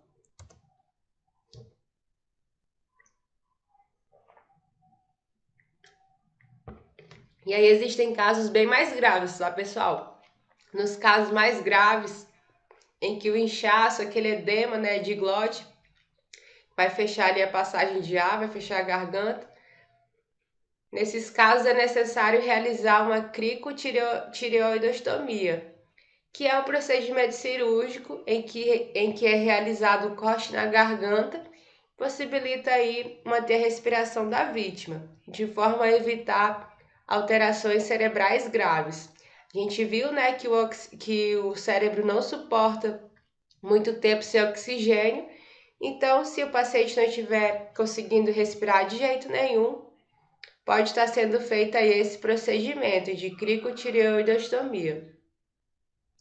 E aí existem casos bem mais graves, tá, pessoal? Nos casos mais graves, em que o inchaço, aquele edema, né, de glote, vai fechar ali a passagem de ar, vai fechar a garganta. Nesses casos é necessário realizar uma cricotireoidostomia, que é um procedimento cirúrgico em que é realizado o corte na garganta, possibilita aí manter a respiração da vítima, de forma a evitar alterações cerebrais graves. A gente viu, né, que o cérebro não suporta muito tempo sem oxigênio, então se o paciente não estiver conseguindo respirar de jeito nenhum, pode estar sendo feito aí esse procedimento de cricotireoidostomia.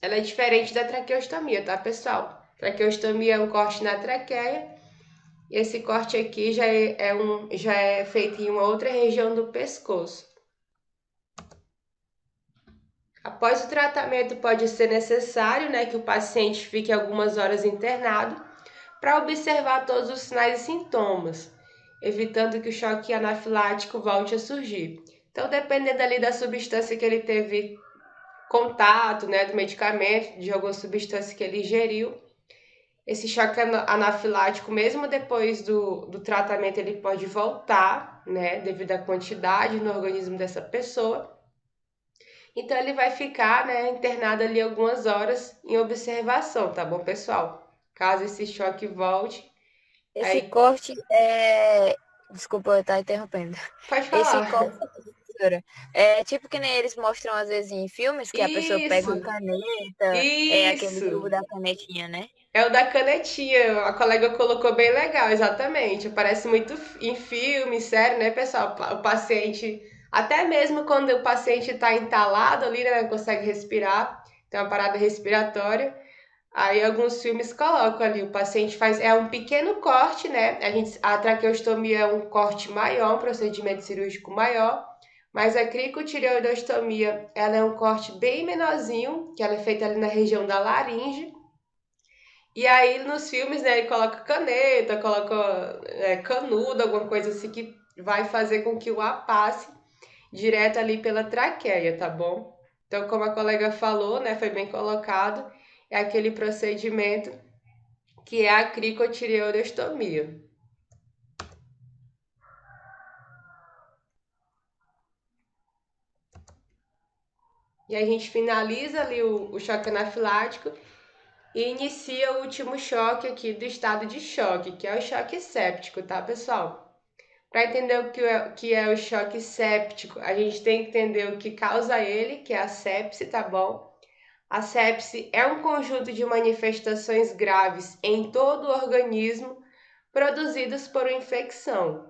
Ela é diferente da traqueostomia, tá, pessoal? Traqueostomia é um corte na traqueia. Esse corte aqui já é feito em uma outra região do pescoço. Após o tratamento, pode ser necessário, né, que o paciente fique algumas horas internado para observar todos os sinais e sintomas, evitando que o choque anafilático volte a surgir. Então, dependendo ali da substância que ele teve contato, né, do medicamento, de alguma substância que ele ingeriu, esse choque anafilático, mesmo depois do tratamento, ele pode voltar, né, devido à quantidade no organismo dessa pessoa. Então, ele vai ficar, né, internado ali algumas horas em observação, tá bom, pessoal? Caso esse choque volte. Esse corte é. Desculpa eu estar interrompendo. Pode Esse falar. corte é tipo que nem eles mostram às vezes em filmes que a pessoa pega Isso, uma caneta, é aquele isso. tubo da canetinha, né? É o da canetinha, a colega colocou bem legal, exatamente. Aparece muito em filme, série, né, pessoal? O paciente, até mesmo quando o paciente está entalado ali, né, não consegue respirar, tem uma parada respiratória. Aí alguns filmes colocam ali, o paciente faz, é um pequeno corte, né? A traqueostomia é um corte maior, um procedimento cirúrgico maior, mas a cricotireoidostomia, ela é um corte bem menorzinho, que ela é feita ali na região da laringe. E aí nos filmes, né, ele coloca caneta, coloca canudo, alguma coisa assim que vai fazer com que o ar passe direto ali pela traqueia, tá bom? Então, como a colega falou, né, foi bem colocado, é aquele procedimento que é a cricotireoidostomia. E a gente finaliza ali o choque anafilático e inicia o último choque aqui do estado de choque, que é o choque séptico, tá, pessoal? Para entender que é o choque séptico, a gente tem que entender o que causa ele, que é a sepse, tá bom? A sepse é um conjunto de manifestações graves em todo o organismo produzidas por uma infecção.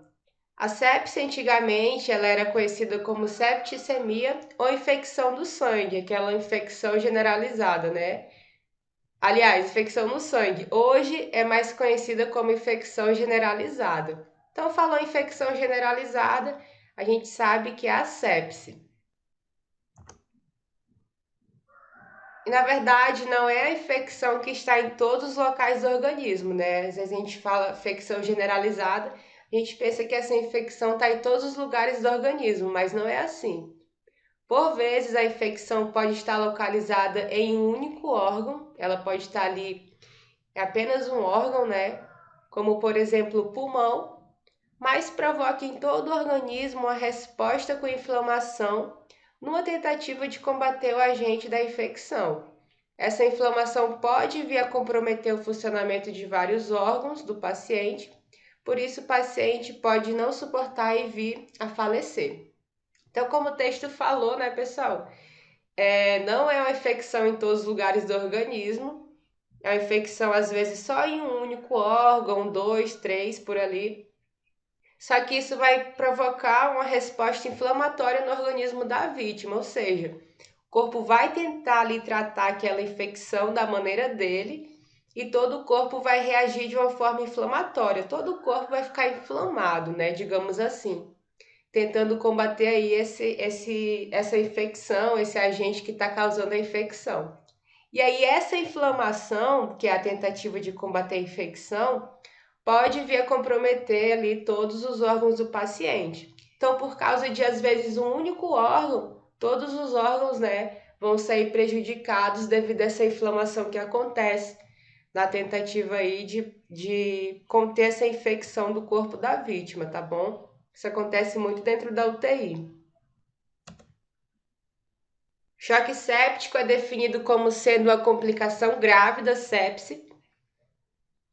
A sepse antigamente ela era conhecida como septicemia ou infecção do sangue, aquela infecção generalizada, né? Aliás, infecção no sangue. Hoje é mais conhecida como infecção generalizada. Então, falou infecção generalizada, a gente sabe que é a sepse. E na verdade, não é a infecção que está em todos os locais do organismo, né? Às vezes a gente fala infecção generalizada, a gente pensa que essa infecção está em todos os lugares do organismo, mas não é assim. Por vezes, a infecção pode estar localizada em um único órgão, ela pode estar ali, é apenas um órgão, né? Como por exemplo o pulmão, mas provoca em todo o organismo uma resposta com inflamação numa tentativa de combater o agente da infecção. Essa inflamação pode vir a comprometer o funcionamento de vários órgãos do paciente, por isso o paciente pode não suportar e vir a falecer. Então, como o texto falou, né, pessoal? Não é uma infecção em todos os lugares do organismo, é uma infecção às vezes só em um único órgão, dois, três por ali. Só que isso vai provocar uma resposta inflamatória no organismo da vítima, ou seja, o corpo vai tentar ali tratar aquela infecção da maneira dele e todo o corpo vai reagir de uma forma inflamatória. Todo o corpo vai ficar inflamado, né? Digamos assim, tentando combater aí essa infecção, esse agente que está causando a infecção. E aí essa inflamação, que é a tentativa de combater a infecção, pode vir a comprometer ali todos os órgãos do paciente. Então, por causa de às vezes um único órgão, todos os órgãos, né, vão sair prejudicados devido a essa inflamação que acontece na tentativa aí de conter essa infecção do corpo da vítima, tá bom? Isso acontece muito dentro da UTI. Choque séptico é definido como sendo uma complicação grave da sepse,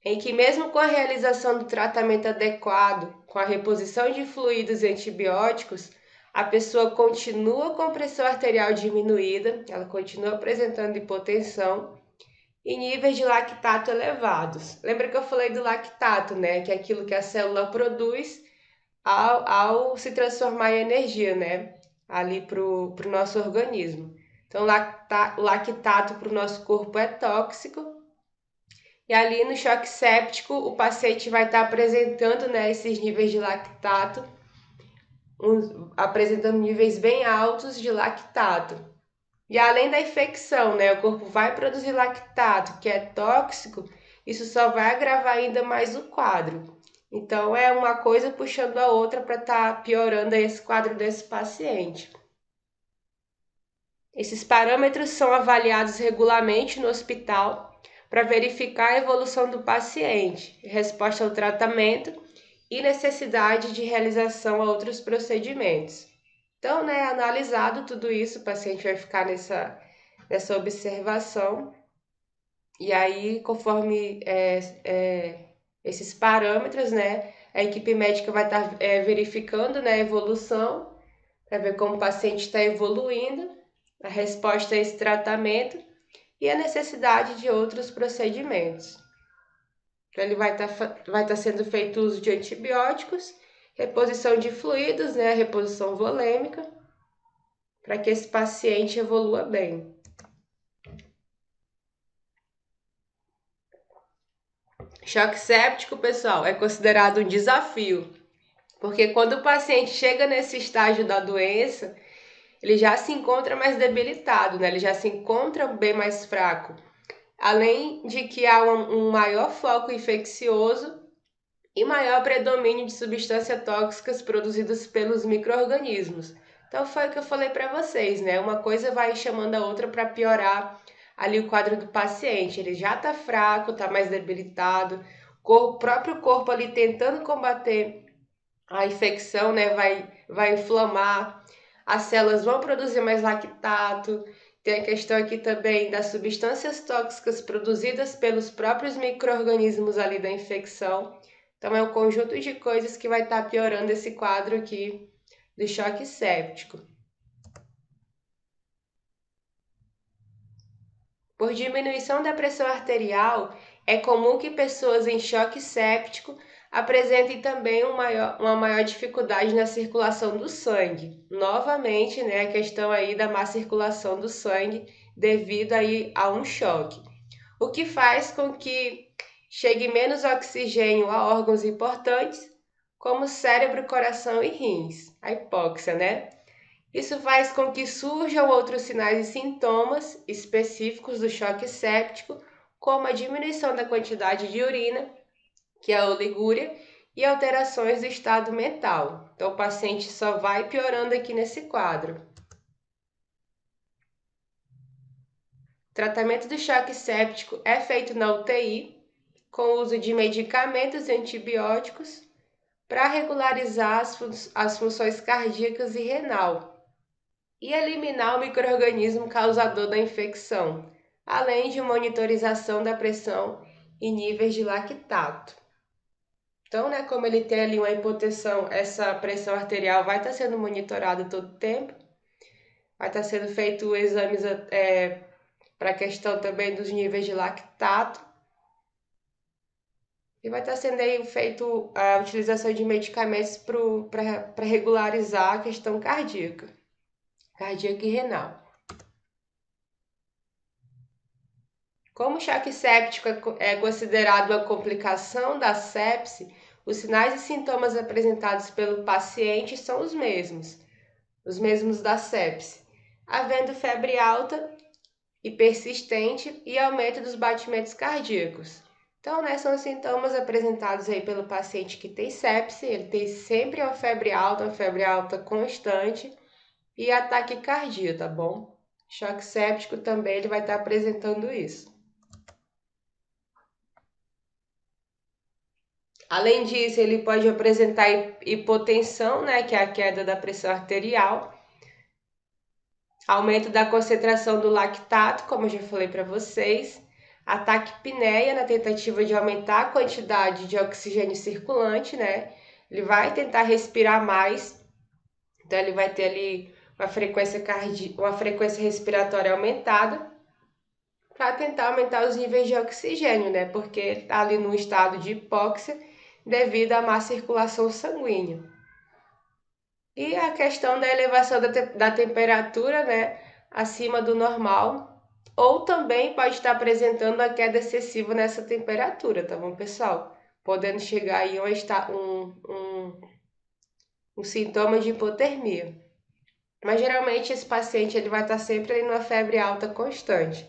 em que mesmo com a realização do tratamento adequado, com a reposição de fluidos e antibióticos, a pessoa continua com a pressão arterial diminuída, ela continua apresentando hipotensão e níveis de lactato elevados. Lembra que eu falei do lactato, né? Que é aquilo que a célula produz ao se transformar em energia, né? Ali para o nosso organismo. Então, o lactato para o nosso corpo é tóxico. E ali no choque séptico, o paciente vai estar apresentando, né, esses níveis de lactato, apresentando níveis bem altos de lactato. E além da infecção, né, o corpo vai produzir lactato, que é tóxico, isso só vai agravar ainda mais o quadro. Então, é uma coisa puxando a outra para estar piorando esse quadro desse paciente. Esses parâmetros são avaliados regularmente no hospital para verificar a evolução do paciente, resposta ao tratamento e necessidade de realização a outros procedimentos. Então, né, analisado tudo isso, o paciente vai ficar nessa observação, e aí, conforme esses parâmetros, né, a equipe médica vai estar verificando, né, a evolução, para ver como o paciente está evoluindo, a resposta a esse tratamento e a necessidade de outros procedimentos. Então, ele vai estar sendo feito uso de antibióticos, reposição de fluidos, né, reposição volêmica, para que esse paciente evolua bem. Choque séptico, pessoal, é considerado um desafio, porque quando o paciente chega nesse estágio da doença, ele já se encontra mais debilitado, né? Ele já se encontra bem mais fraco. Além de que há um maior foco infeccioso e maior predomínio de substâncias tóxicas produzidas pelos micro-organismos. Então foi o que eu falei para vocês, né? Uma coisa vai chamando a outra para piorar ali o quadro do paciente. Ele já está fraco, está mais debilitado, o próprio corpo ali tentando combater a infecção, né? Vai inflamar, as células vão produzir mais lactato. Tem a questão aqui também das substâncias tóxicas produzidas pelos próprios micro-organismos ali da infecção. Então, é um conjunto de coisas que vai estar piorando esse quadro aqui do choque séptico. Por diminuição da pressão arterial, é comum que pessoas em choque séptico apresentem também uma maior dificuldade na circulação do sangue. Novamente, né, a questão aí da má circulação do sangue devido aí a um choque. O que faz com que chegue menos oxigênio a órgãos importantes, como cérebro, coração e rins, a hipóxia, né? Isso faz com que surjam outros sinais e sintomas específicos do choque séptico, como a diminuição da quantidade de urina, que é a oligúria, e alterações do estado mental. Então, o paciente só vai piorando aqui nesse quadro. O tratamento do choque séptico é feito na UTI, com o uso de medicamentos e antibióticos para regularizar as funções cardíacas e renal e eliminar o micro-organismo causador da infecção, além de monitorização da pressão e níveis de lactato. Então, né, como ele tem ali uma hipotensão, essa pressão arterial vai estar sendo monitorada todo o tempo, vai estar sendo feito exames para a questão também dos níveis de lactato, e vai estar sendo aí feito a utilização de medicamentos para regularizar a questão cardíaca e renal. Como o choque séptico é considerado uma complicação da sepse, os sinais e sintomas apresentados pelo paciente são os mesmos da sepse, havendo febre alta e persistente e aumento dos batimentos cardíacos. Então, né, são os sintomas apresentados aí pelo paciente que tem sepse, ele tem sempre uma febre alta constante e ataque cardíaco, tá bom? Choque séptico também ele vai estar apresentando isso. Além disso, ele pode apresentar hipotensão, né, que é a queda da pressão arterial, aumento da concentração do lactato, como eu já falei para vocês, ataque-pneia na tentativa de aumentar a quantidade de oxigênio circulante, né? Ele vai tentar respirar mais, então ele vai ter ali uma frequência respiratória aumentada para tentar aumentar os níveis de oxigênio, né? Porque ele está ali no estado de hipóxia devido à má circulação sanguínea. E a questão da elevação da temperatura, né, acima do normal, ou também pode estar apresentando a queda excessiva nessa temperatura, tá bom, pessoal? Podendo chegar aí a um sintoma de hipotermia. Mas geralmente esse paciente ele vai estar sempre aí numa febre alta constante.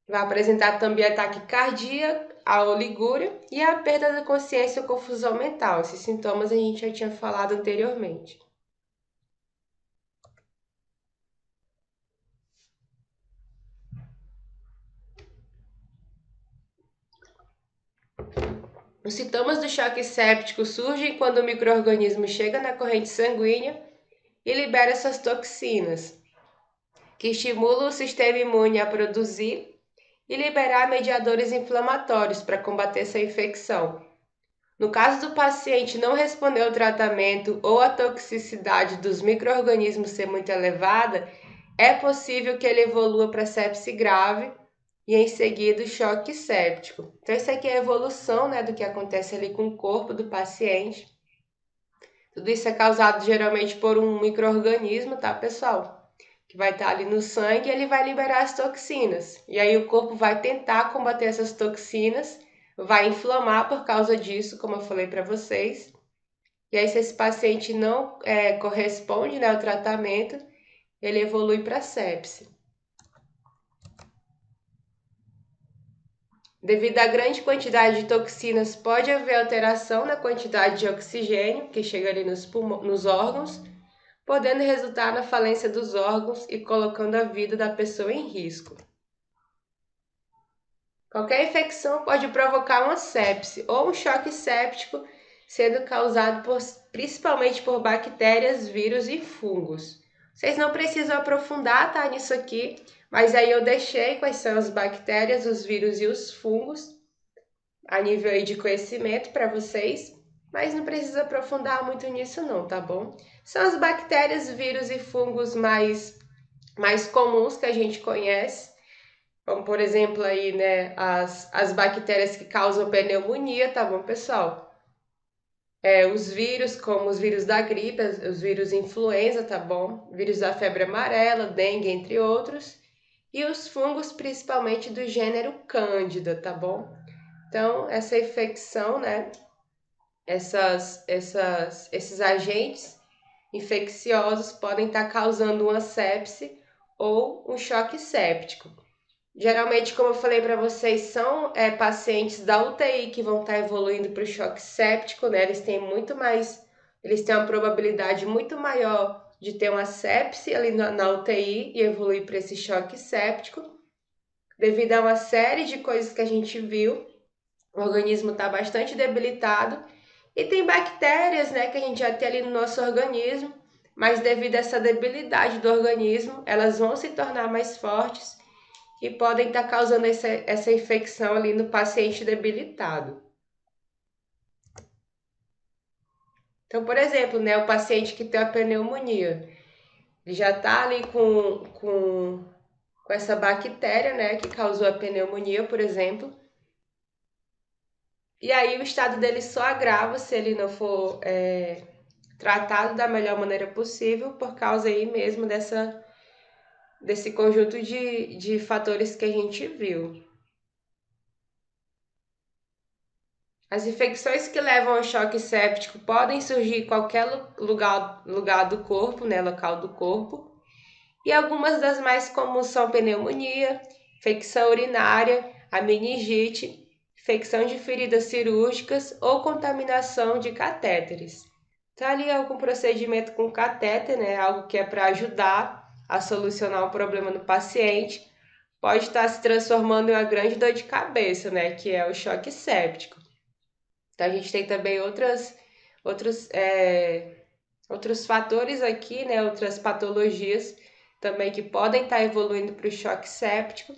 Vai apresentar também ataque cardíaco, a oligúria e a perda da consciência ou confusão mental. Esses sintomas a gente já tinha falado anteriormente. Os sintomas do choque séptico surgem quando o micro-organismo chega na corrente sanguínea e libera suas toxinas, que estimulam o sistema imune a produzir e liberar mediadores inflamatórios para combater essa infecção. No caso do paciente não responder ao tratamento ou a toxicidade dos micro-organismos ser muito elevada, é possível que ele evolua para sepse grave e em seguida o choque séptico. Então, isso aqui é a evolução, né, do que acontece ali com o corpo do paciente. Tudo isso é causado geralmente por um micro-organismo, tá, pessoal? que vai estar ali no sangue, ele vai liberar as toxinas. E aí o corpo vai tentar combater essas toxinas, vai inflamar por causa disso, como eu falei para vocês. E aí, se esse paciente não corresponde, né, ao tratamento, ele evolui para sepse. Devido à grande quantidade de toxinas, pode haver alteração na quantidade de oxigênio que chega ali nos órgãos, podendo resultar na falência dos órgãos e colocando a vida da pessoa em risco. Qualquer infecção pode provocar uma sepse ou um choque séptico, sendo causado principalmente por bactérias, vírus e fungos. Vocês não precisam aprofundar, tá, nisso aqui, mas aí eu deixei quais são as bactérias, os vírus e os fungos a nível aí de conhecimento para vocês, mas não precisa aprofundar muito nisso não, tá bom? São as bactérias, vírus e fungos mais comuns que a gente conhece, como por exemplo aí, né, as bactérias que causam pneumonia, tá bom, pessoal? Os vírus, como os vírus da gripe, os vírus influenza, tá bom? Vírus da febre amarela, dengue, entre outros. E os fungos, principalmente do gênero Cândida, tá bom? Então, essa infecção, né? Esses agentes infecciosos podem estar causando uma sepse ou um choque séptico. Geralmente, como eu falei para vocês, são pacientes da UTI que vão estar evoluindo para o choque séptico, né? Eles têm uma probabilidade muito maior de ter uma sepse ali na UTI e evoluir para esse choque séptico, devido a uma série de coisas que a gente viu. O organismo está bastante debilitado e tem bactérias, né, que a gente já tem ali no nosso organismo, mas devido a essa debilidade do organismo, elas vão se tornar mais fortes e podem estar causando essa infecção ali no paciente debilitado. Então, por exemplo, né, o paciente que tem a pneumonia, ele já está ali com essa bactéria, né, que causou a pneumonia, por exemplo. E aí o estado dele só agrava se ele não for tratado da melhor maneira possível, por causa aí mesmo desse conjunto de fatores que a gente viu. As infecções que levam ao choque séptico podem surgir em qualquer lugar do corpo, né, local do corpo. E algumas das mais comuns são pneumonia, infecção urinária, a meningite, infecção de feridas cirúrgicas ou contaminação de catéteres. Então, ali algum procedimento com catéter, né, algo que é para ajudar a solucionar um problema no paciente, pode estar se transformando em uma grande dor de cabeça, né, que é o choque séptico. Então, a gente tem também outros fatores aqui, né, outras patologias também que podem estar evoluindo para o choque séptico,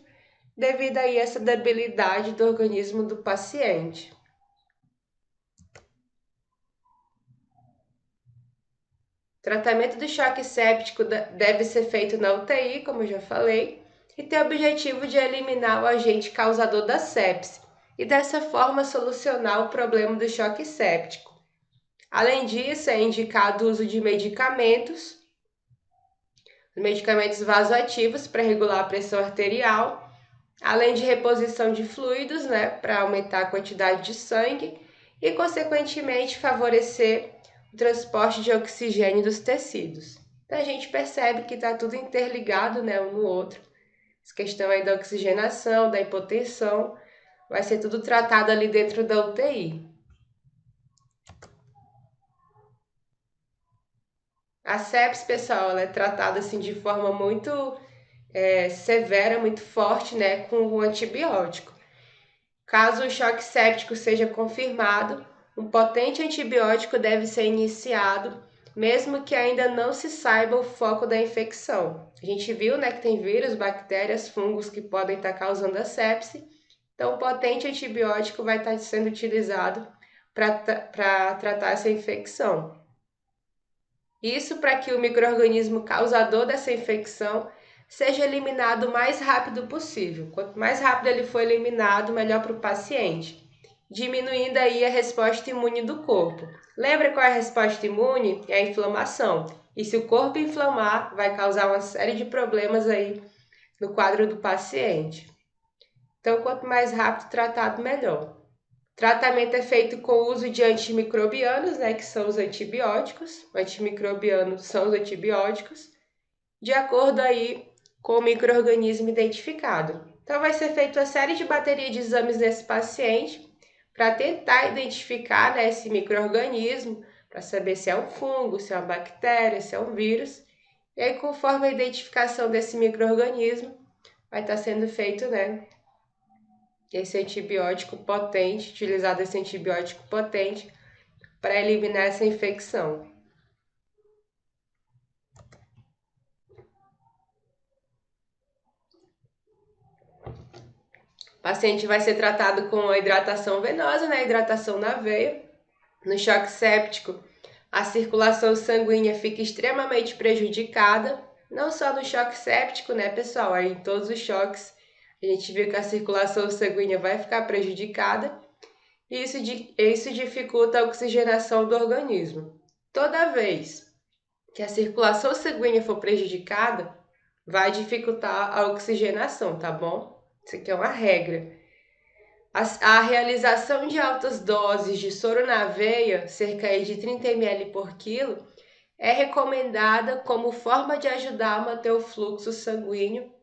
devido aí a essa debilidade do organismo do paciente. O tratamento do choque séptico deve ser feito na UTI, como eu já falei, e tem o objetivo de eliminar o agente causador da sepse e dessa forma solucionar o problema do choque séptico. Além disso, é indicado o uso de medicamentos vasoativos para regular a pressão arterial, além de reposição de fluidos, né, para aumentar a quantidade de sangue e, consequentemente, favorecer o transporte de oxigênio dos tecidos. Então, a gente percebe que está tudo interligado, né, um no outro. Essa questão aí da oxigenação, da hipotensão, vai ser tudo tratado ali dentro da UTI. A sepsis, pessoal, ela é tratada assim de forma muito severa, muito forte, né, com o antibiótico. Caso o choque séptico seja confirmado, um potente antibiótico deve ser iniciado, mesmo que ainda não se saiba o foco da infecção. A gente viu, né, que tem vírus, bactérias, fungos que podem estar causando a sepse, então o potente antibiótico vai estar sendo utilizado para tratar essa infecção. Isso para que o micro-organismo causador dessa infecção seja eliminado o mais rápido possível. Quanto mais rápido ele for eliminado, melhor para o paciente, diminuindo aí a resposta imune do corpo. Lembra qual é a resposta imune? É a inflamação. E se o corpo inflamar, vai causar uma série de problemas aí no quadro do paciente. Então, quanto mais rápido tratado, melhor. O tratamento é feito com o uso de antimicrobianos, né, que são os antibióticos. Antimicrobianos são os antibióticos, de acordo aí com o micro-organismo identificado. Então, vai ser feita uma série de bateria de exames nesse paciente para tentar identificar, né, esse micro-organismo, para saber se é um fungo, se é uma bactéria, se é um vírus. E aí, conforme a identificação desse micro-organismo, vai estar sendo feito, né, esse antibiótico potente, utilizado esse antibiótico potente para eliminar essa infecção. O paciente vai ser tratado com a hidratação venosa, né, hidratação na veia. No choque séptico, a circulação sanguínea fica extremamente prejudicada, não só no choque séptico, né, pessoal? Aí em todos os choques a gente viu que a circulação sanguínea vai ficar prejudicada e isso dificulta a oxigenação do organismo. Toda vez que a circulação sanguínea for prejudicada, vai dificultar a oxigenação, tá bom? Isso aqui é uma regra. A realização de altas doses de soro na veia, cerca de 30 ml por quilo, é recomendada como forma de ajudar a manter o fluxo sanguíneo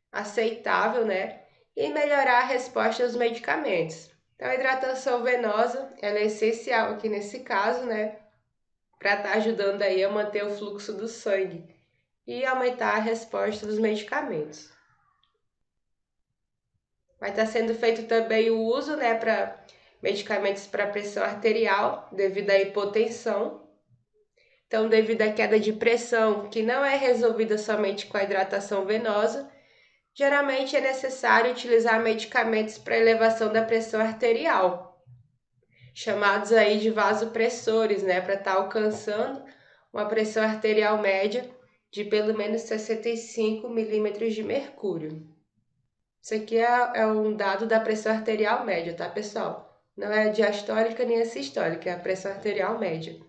aceitável, né? E melhorar a resposta aos medicamentos. Então, a hidratação venosa ela é essencial aqui nesse caso, né? Para estar ajudando aí a manter o fluxo do sangue e aumentar a resposta dos medicamentos. Vai estar sendo feito também o uso, né, para medicamentos para pressão arterial, devido à hipotensão. Então, devido à queda de pressão, que não é resolvida somente com a hidratação venosa, geralmente é necessário utilizar medicamentos para elevação da pressão arterial, chamados aí de vasopressores, né, para estar alcançando uma pressão arterial média de pelo menos 65 milímetros de mercúrio. Isso aqui é um dado da pressão arterial média, tá, pessoal? Não é a diastólica nem a sistólica, é a pressão arterial média.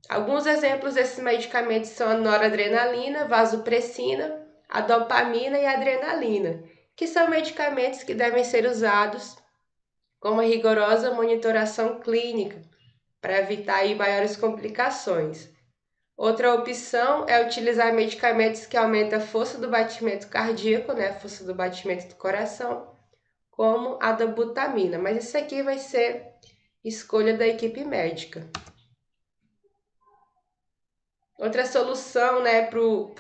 Alguns exemplos desses medicamentos são a noradrenalina, vasopressina, a dopamina e a adrenalina, que são medicamentos que devem ser usados com uma rigorosa monitoração clínica para evitar aí maiores complicações. Outra opção é utilizar medicamentos que aumentam a força do batimento cardíaco, né, a força do batimento do coração, como a dobutamina, mas isso aqui vai ser escolha da equipe médica. Outra solução, né, pro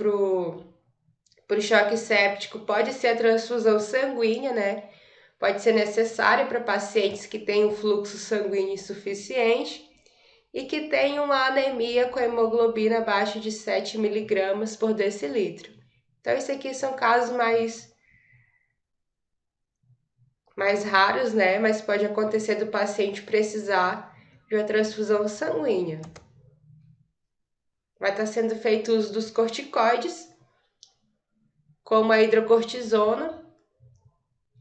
choque séptico pode ser a transfusão sanguínea, né? Pode ser necessária para pacientes que têm um fluxo sanguíneo insuficiente e que têm uma anemia com hemoglobina abaixo de 7 miligramas por decilitro. Então, isso aqui são casos mais raros, né? Mas pode acontecer do paciente precisar de uma transfusão sanguínea. Vai estar sendo feito uso dos corticoides, como a hidrocortisona,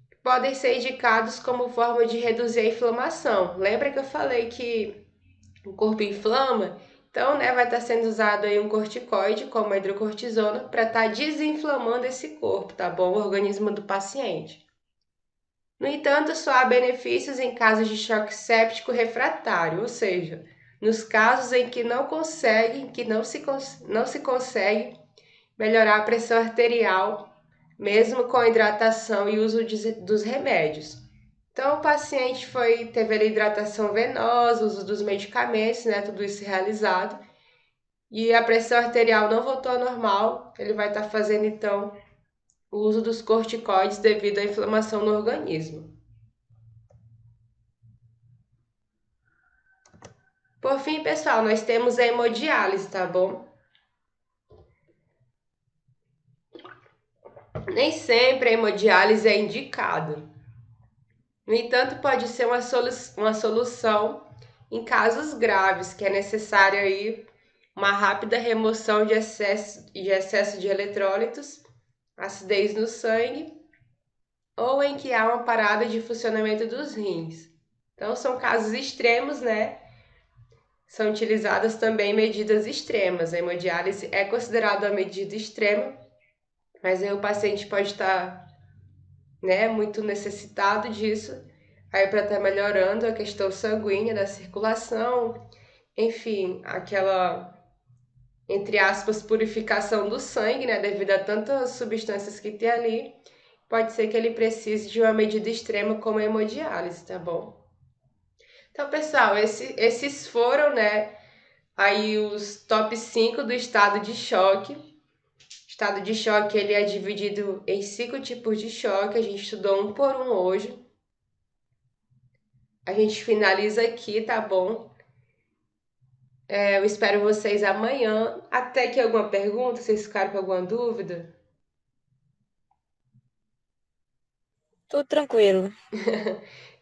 que podem ser indicados como forma de reduzir a inflamação. Lembra que eu falei que o corpo inflama? Então, né, vai estar sendo usado aí um corticoide, como a hidrocortisona, para estar desinflamando esse corpo, tá bom? O organismo do paciente. No entanto, só há benefícios em casos de choque séptico refratário, ou seja, nos casos em que não se consegue melhorar a pressão arterial, mesmo com hidratação e uso dos remédios. Então, o paciente teve a hidratação venosa, uso dos medicamentos, né, tudo isso realizado, e a pressão arterial não voltou ao normal, ele vai estar fazendo, então, o uso dos corticoides devido à inflamação no organismo. Por fim, pessoal, nós temos a hemodiálise, tá bom? Nem sempre a hemodiálise é indicado. No entanto, pode ser uma solução em casos graves, que é necessário aí uma rápida remoção de excesso de eletrólitos, acidez no sangue, ou em que há uma parada de funcionamento dos rins. Então, são casos extremos, né? são utilizadas também medidas extremas. A hemodiálise é considerada uma medida extrema, mas aí o paciente pode estar, né, muito necessitado disso, aí para estar melhorando a questão sanguínea da circulação, enfim, aquela, entre aspas, purificação do sangue, né, devido a tantas substâncias que tem ali, pode ser que ele precise de uma medida extrema como a hemodiálise, tá bom? Então, pessoal, esses foram, né, aí os top 5 do estado de choque. O estado de choque, ele é dividido em 5 tipos de choque, a gente estudou um por um hoje. A gente finaliza aqui, tá bom? Eu espero vocês amanhã. Até que alguma pergunta, vocês ficaram com alguma dúvida? Tudo tranquilo.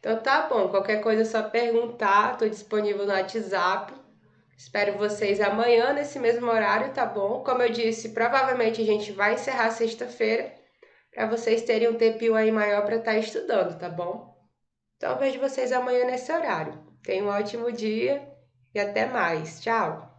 Então tá bom, qualquer coisa é só perguntar, tô disponível no WhatsApp. Espero vocês amanhã nesse mesmo horário, tá bom? Como eu disse, provavelmente a gente vai encerrar sexta-feira para vocês terem um tempinho aí maior para estar estudando, tá bom? Então vejo vocês amanhã nesse horário. Tenham um ótimo dia e até mais. Tchau!